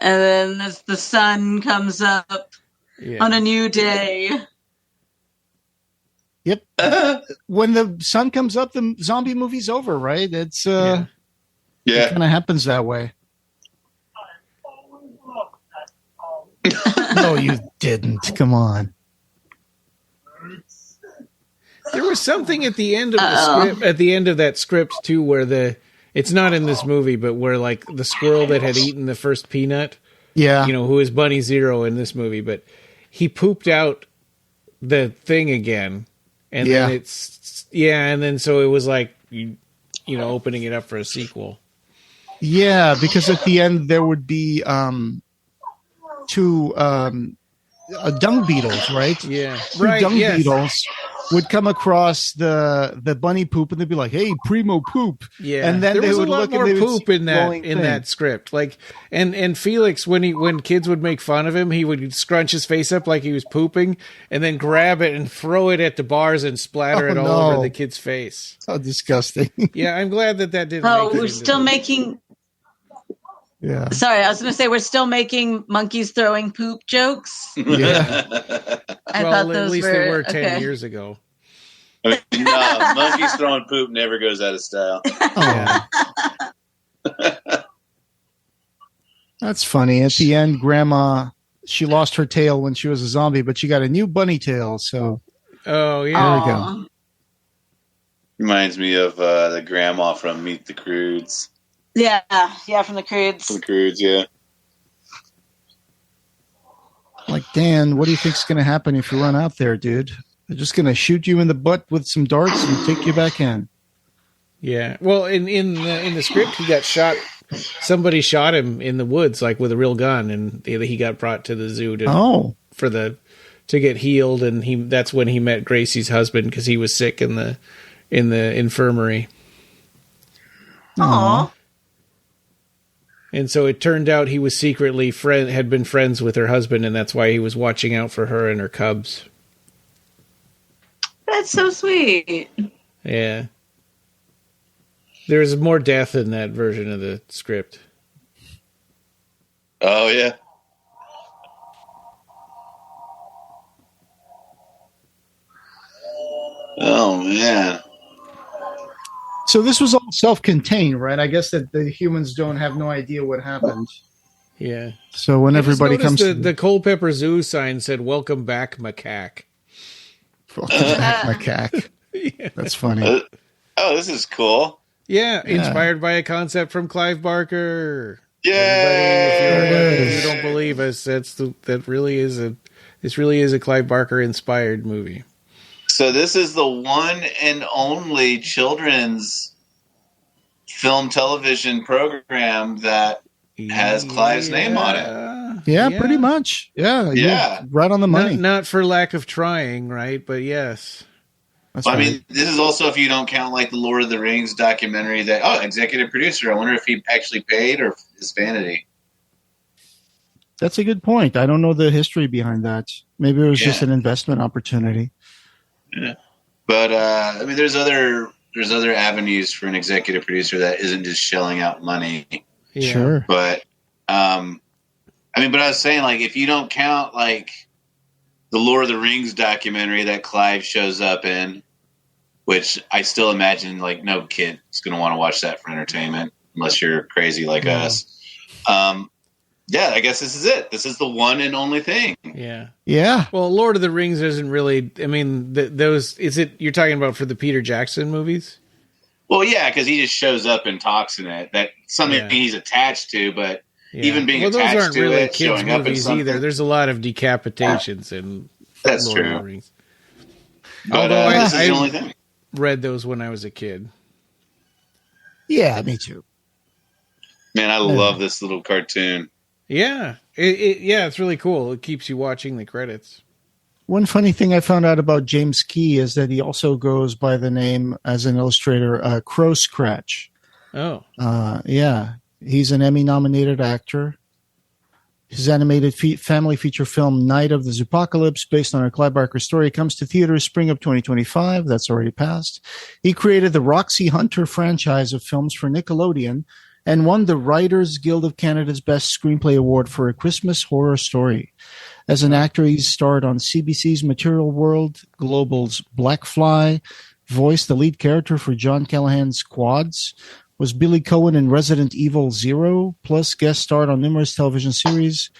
And then as the sun comes up on a new day. Yep. When the sun comes up, the zombie movie's over, right? It's it kind of happens that way. No, you didn't. Come on. There was something at the end of the script, at the end of that script too, where it's not in this movie, but where like the squirrel that had eaten the first peanut, who is Bunny Zero in this movie, but he pooped out the thing again, and then and then so it was like opening it up for a sequel. Yeah, because at the end there would be 2 dung beetles, right? Yeah, dung beetles would come across the bunny poop, and they'd be like, "Hey, primo poop!" Yeah, and then there was they would a lot look more and poop in that script. Like, and Felix, when kids would make fun of him, he would scrunch his face up like he was pooping, and then grab it and throw it at the bars and splatter it all over the kid's face. How disgusting! Yeah, I'm glad that didn't. Oh, we're still making. Yeah. Sorry, I was going to say we're still making monkeys throwing poop jokes. Yeah. I thought at least they were 10 years ago. No, monkeys throwing poop never goes out of style. Oh. That's funny. At the end, Grandma, she lost her tail when she was a zombie, but she got a new bunny tail. So, oh yeah, there we go. Reminds me of the grandma from Meet the Croods. Yeah, from the Croods. From the Croods, yeah. Like, Dan, what do you think's going to happen if you run out there, dude? They're just going to shoot you in the butt with some darts and take you back in. Yeah. Well, in the script, he got shot. Somebody shot him in the woods, like with a real gun, and he got brought to the zoo to get healed. And that's when he met Gracie's husband because he was sick in the infirmary. Aww. And so it turned out he was secretly had been friends with her husband, and that's why he was watching out for her and her cubs. That's so sweet. Yeah. There's more death in that version of the script. Oh, yeah. Oh, man. So this was all self-contained, right? I guess that the humans have no idea what happened. Yeah. So when everybody comes to the Culpeper Zoo sign said, "Welcome back, macaque." Welcome back, macaque. Yeah. That's funny. This is cool. Yeah, inspired by a concept from Clive Barker. Yeah. If you don't believe us, this really is a Clive Barker inspired movie. So this is the one and only children's film television program that has Clive's name on it. Yeah, pretty much. Yeah. Right on the money. Not for lack of trying, right? But yes. I mean, this is also if you don't count like the Lord of the Rings documentary that, executive producer. I wonder if he actually paid or his vanity. That's a good point. I don't know the history behind that. Maybe it was just an investment opportunity. Yeah. But, I mean, there's other avenues for an executive producer that isn't just shelling out money. Yeah. Sure. But, I was saying, like, if you don't count, like, the Lord of the Rings documentary that Clive shows up in, which I still imagine, like, no kid is going to want to watch that for entertainment unless you're crazy like us. I guess this is it. This is the one and only thing. Yeah. Well, Lord of the Rings isn't really, I mean, you're talking about for the Peter Jackson movies? Well, yeah, because he just shows up and talks in it. That's something he's attached to, but even being attached to it, those aren't really kids' showing up movies either. There's a lot of decapitations in That's Lord true. of the Rings. But this is the only thing. Read those when I was a kid. Yeah, me too. Man, I love this little cartoon. Yeah, it's really cool. It keeps you watching the credits. One funny thing I found out about James Key is that he also goes by the name as an illustrator, Crow Scratch. Oh. Yeah. He's an Emmy-nominated actor. His animated family feature film, Night of the Zoopocalypse, based on a Clive Barker story, comes to theaters spring of 2025. That's already passed. He created the Roxy Hunter franchise of films for Nickelodeon and won the Writers Guild of Canada's Best Screenplay Award for A Christmas Horror Story. As an actor, he's starred on CBC's Material World, Global's Black Fly, voiced the lead character for John Callahan's Quads, was Billy Cohen in Resident Evil 0, plus guest starred on numerous television series,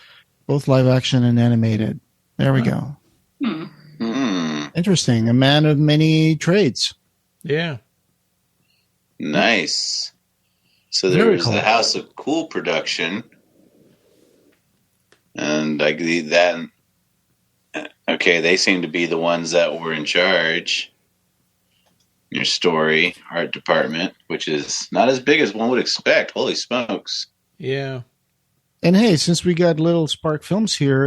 both live action and animated. There we go. Interesting. A man of many trades. Yeah. Nice. So there's the House of Cool production. And I believe that. Okay, they seem to be the ones that were in charge. Your story, art department, which is not as big as one would expect. Holy smokes. Yeah. And hey, since we got Little Spark Films here,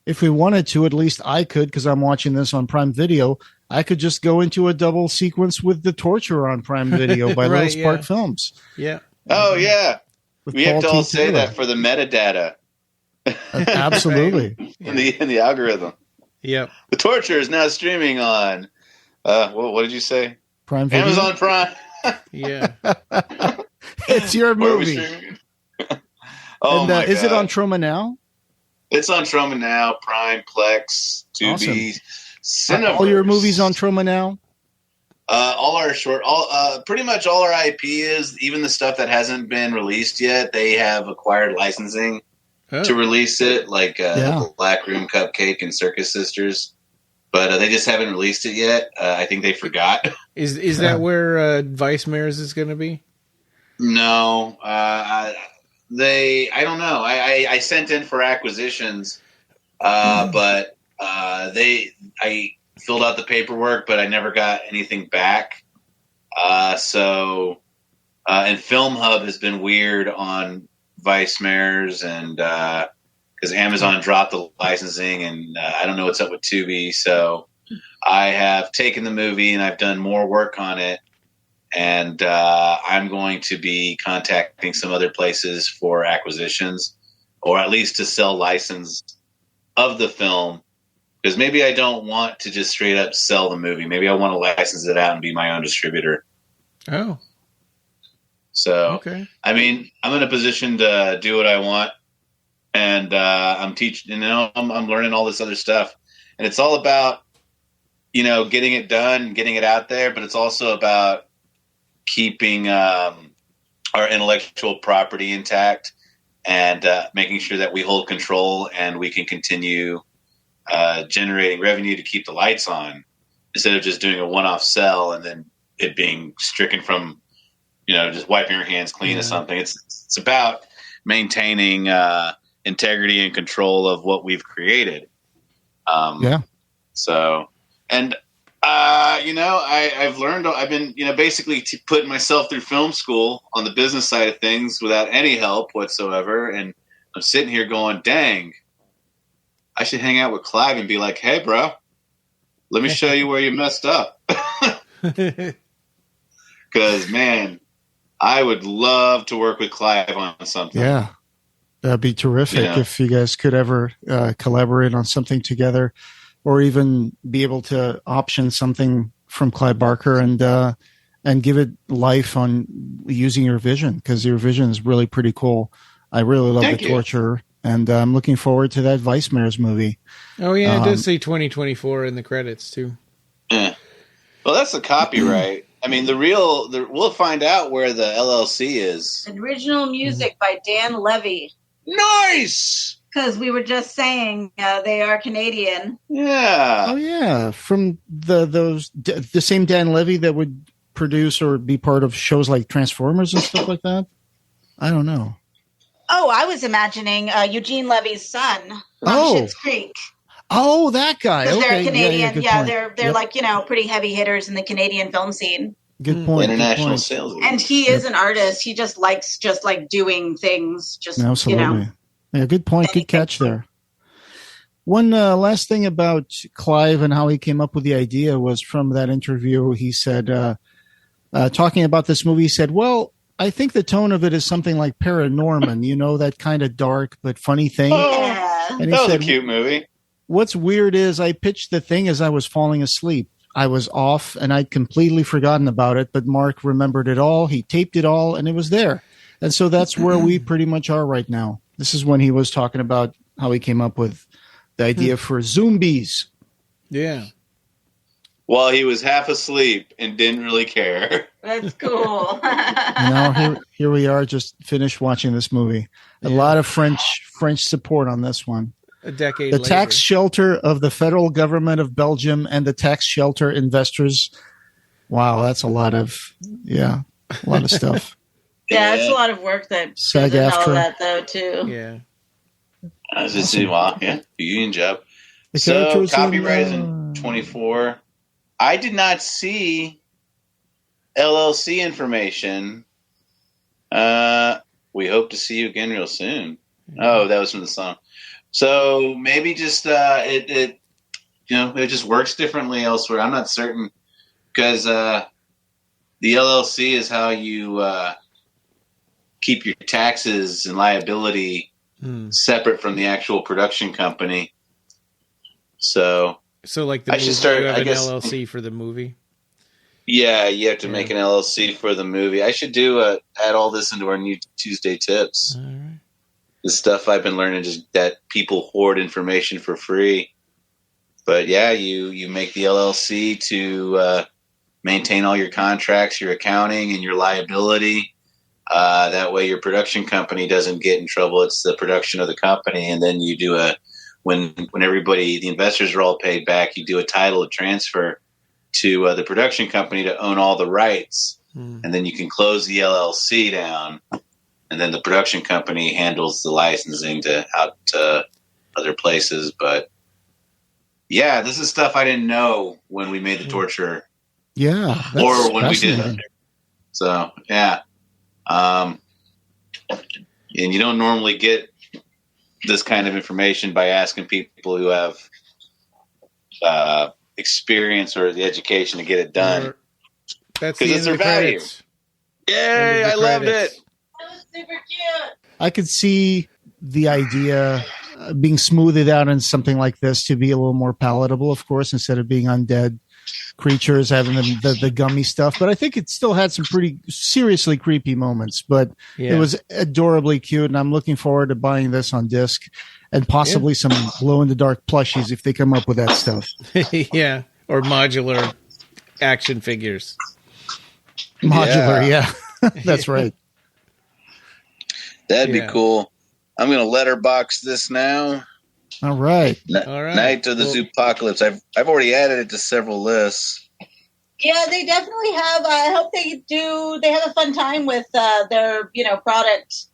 if we wanted to, at least I could, because I'm watching this on Prime Video, I could just go into a double sequence with The Torture on Prime Video by Little Spark Films. Yeah. Oh, yeah. We have to all say Taylor. that for the metadata. Absolutely. in the algorithm. Yep. The Torture is now streaming on, what did you say? Prime Video? Amazon Prime. Yeah. It's your movie. And is it on Troma Now? It's on Troma Now, Prime, Plex, Tubi, Cineverse. All your movies on Troma Now? All our pretty much all our IP is, even the stuff that hasn't been released yet, they have acquired licensing to release it, like the Black Room Cupcake and Circus Sisters. But they just haven't released it yet. I think they forgot. Is that where Vice Mares is going to be? No. I don't know. I sent in for acquisitions, but I filled out the paperwork, but I never got anything back. And Film Hub has been weird on Vice Mares, and because Amazon dropped the licensing, and I don't know what's up with Tubi. So I have taken the movie and I've done more work on it. And I'm going to be contacting some other places for acquisitions, or at least to sell license of the film. Because maybe I don't want to just straight up sell the movie. Maybe I want to license it out and be my own distributor. Oh. So, okay. I mean, I'm in a position to do what I want. And I'm teaching, I'm learning all this other stuff. And it's all about, getting it done, getting it out there. But it's also about keeping our intellectual property intact and making sure that we hold control and we can continue generating revenue to keep the lights on, instead of just doing a one-off sell and then it being stricken from, just wiping your hands clean or something. It's about maintaining integrity and control of what we've created. So, and I've learned. I've been, basically putting myself through film school on the business side of things without any help whatsoever, and I'm sitting here going, dang, I should hang out with Clive and be like, hey, bro, let me show you where you messed up. Because, man, I would love to work with Clive on something. Yeah, that'd be terrific if you guys could ever collaborate on something together, or even be able to option something from Clive Barker and give it life on using your vision, because your vision is really pretty cool. I really love The Torture, and I'm looking forward to that Vice Mayor's movie. Oh, yeah, it does say 2024 in the credits, too. Yeah. Well, that's the copyright. I mean, we'll find out where the LLC is. Original music by Dan Levy. Nice! Because we were just saying they are Canadian. Yeah. Oh, yeah. From the same Dan Levy that would produce or be part of shows like Transformers and stuff like that? I don't know. Oh, I was imagining Eugene Levy's son from Schitt's Creek. Oh, that guy. Okay. They're Canadian. Yeah, they're like, pretty heavy hitters in the Canadian film scene. Good point. International sales. And he is an artist. He just likes doing things. Absolutely. Yeah, good point. Good catch there. One last thing about Clive and how he came up with the idea was from that interview. He said, talking about this movie, he said, well, I think the tone of it is something like Paranorman, that kind of dark but funny thing. Yeah. And that was a cute movie. What's weird is I pitched the thing as I was falling asleep. I was off and I'd completely forgotten about it, but Mark remembered it all. He taped it all and it was there. And so that's where we pretty much are right now. This is when he was talking about how he came up with the idea for Zombies. Yeah. Well, he was half asleep and didn't really care. That's cool. Here we are, just finished watching this movie. A lot of French support on this one. A decade the later. Tax shelter of the federal government of Belgium and the tax shelter investors. Wow, that's a lot of stuff. Yeah, it's a lot of work that SAG goes into after all that, though, too. Yeah. I was just saying, union job. The So, characters copyright is in 24. I did not see LLC information. We hope to see you again real soon. Oh, that was from the song. So maybe just it just works differently elsewhere. I'm not certain, because the LLC is how you keep your taxes and liability separate from the actual production company. So like the I movie, should start. you have I an guess LLC for the movie. Yeah, you have to make an LLC for the movie. I should add all this into our new Tuesday tips. All right. The stuff I've been learning is that people hoard information for free. But yeah, you make the LLC to maintain all your contracts, your accounting, and your liability. That way your production company doesn't get in trouble. It's the production of the company. And then you do when everybody, the investors are all paid back, you do a title transfer to the production company to own all the rights. And then you can close the LLC down. And then the production company handles the licensing out to other places. But yeah, this is stuff I didn't know when we made The Torture. Yeah. Or when we did it. So, yeah. And you don't normally get this kind of information by asking people who have experience or the education to get it done. That's the end of the credits. Yay, I loved it. That was super cute. I could see the idea being smoothed out in something like this to be a little more palatable, of course, instead of being undead creatures having the gummy stuff. But I think it still had some pretty seriously creepy moments, but it was adorably cute. And I'm looking forward to buying this on disc and possibly some glow in the dark plushies if they come up with that stuff. Yeah. Or modular action figures. Modular. Yeah. That's right. That'd be cool. I'm going to letterbox this now. All right. All right. Night of the Zoopocalypse. I've already added it to several lists. Yeah, they definitely have. I hope they have a fun time with their product.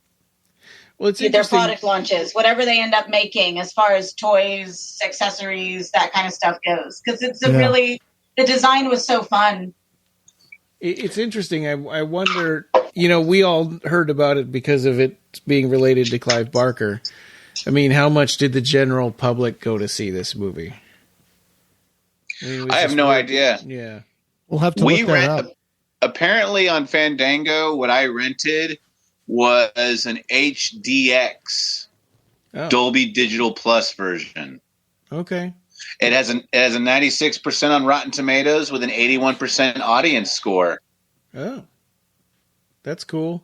Well, it's their product launches, whatever they end up making, as far as toys, accessories, that kind of stuff goes. Because it's the design was so fun. It's interesting. I wonder we all heard about it because of it being related to Clive Barker. I mean, how much did the general public go to see this movie? I have no idea. Yeah. We'll have to look that up. Apparently on Fandango, what I rented was an HDX Dolby Digital Plus version. Okay. It has a 96% on Rotten Tomatoes with an 81% audience score. Oh. That's cool.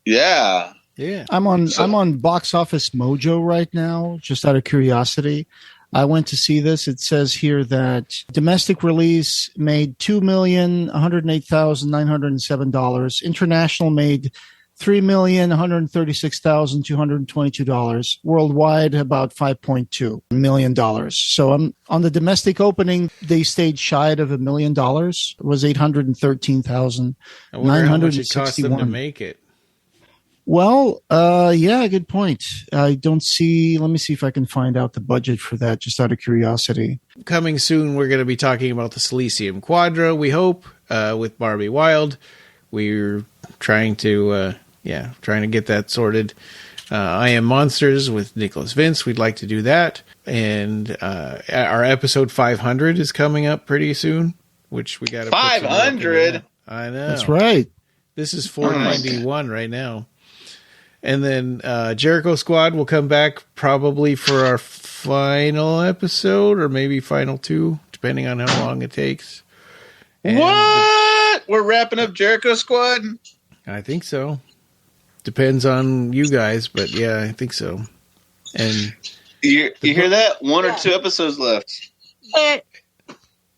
Yeah. Yeah. I'm on Box Office Mojo right now, just out of curiosity. I went to see this. It says here that domestic release made $2,108,907. International made $3,136,222. Worldwide, about $5.2 million. So on the domestic opening, they stayed shy of $1 million. It was $813,961. I wonder how much it cost them to make it. Well, yeah, good point. I don't see. Let me see if I can find out the budget for that, just out of curiosity. Coming soon, we're going to be talking about the Cilicium Quadra, we hope, with Barbie Wilde. We're trying to get that sorted. I Am Monsters with Nicholas Vince. We'd like to do that. And our episode 500 is coming up pretty soon, which we got to 500? I know. That's right. This is 491 right now. And then Jericho Squad will come back probably for our final episode or maybe final 2, depending on how long it takes. And what? We're wrapping up Jericho Squad? I think so. Depends on you guys, but yeah, I think so. And you hear that? 1 or 2 episodes left. And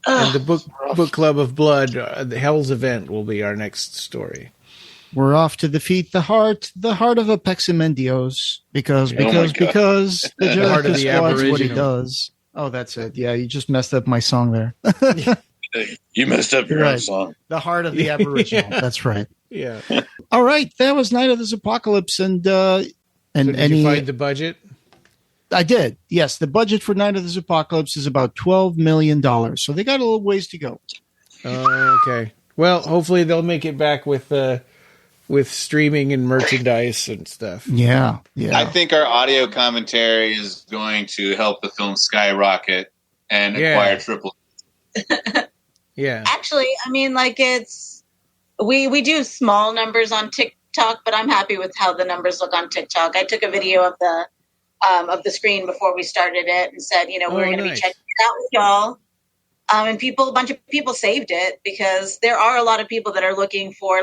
the book Club of Blood, the Hell's Event, will be our next story. We're off to defeat the heart of Apeximendios because the Jericho Squad's what he does. Oh, that's it. Yeah, you just messed up my song there. You messed up your own song. The heart of the Aboriginal. Yeah. That's right. Yeah. All right, that was Night of the Zoopocalypse, and so did you find the budget? I did. Yes, the budget for Night of the Zoopocalypse is about $12 million. So they got a little ways to go. Okay. Well, hopefully they'll make it back with streaming and merchandise and stuff. Yeah. I think our audio commentary is going to help the film skyrocket and acquire triple. Yeah. Actually, I mean, we do small numbers on TikTok, but I'm happy with how the numbers look on TikTok. I took a video of the screen before we started it and said, we're going to be checking it out with y'all. And a bunch of people saved it because there are a lot of people that are looking for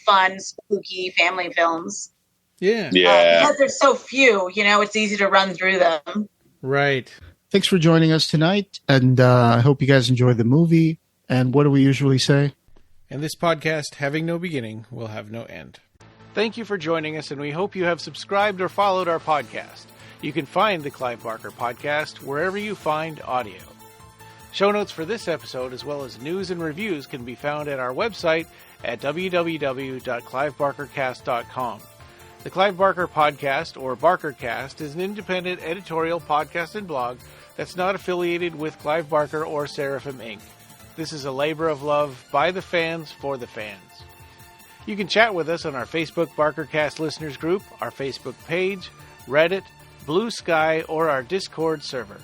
fun, spooky family films. Yeah. Because there's so few, it's easy to run through them. Right. Thanks for joining us tonight. And I hope you guys enjoyed the movie. And what do we usually say? And this podcast, having no beginning, will have no end. Thank you for joining us, and we hope you have subscribed or followed our podcast. You can find the Clive Barker Podcast wherever you find audio. Show notes for this episode, as well as news and reviews, can be found at our website at www.clivebarkercast.com. The Clive Barker Podcast, or BarkerCast, is an independent editorial podcast and blog that's not affiliated with Clive Barker or Seraphim Inc. This is a labor of love by the fans for the fans. You can chat with us on our Facebook BarkerCast listeners group, our Facebook page, Reddit, Blue Sky, or our Discord server.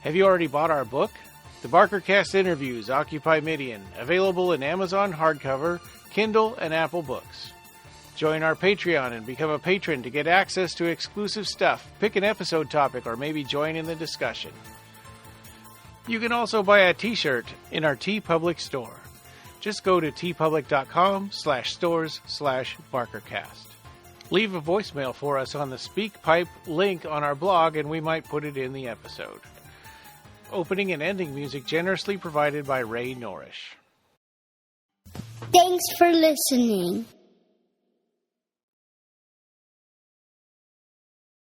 Have you already bought our book? The BarkerCast Interviews Occupy Midian, available in Amazon hardcover, Kindle, and Apple Books. Join our Patreon and become a patron to get access to exclusive stuff, pick an episode topic, or maybe join in the discussion. You can also buy a t-shirt in our TeePublic store. Just go to teepublic.com/stores/BarkerCast. Leave a voicemail for us on the SpeakPipe link on our blog and we might put it in the episode. Opening and ending music generously provided by Ray Norrish. Thanks for listening.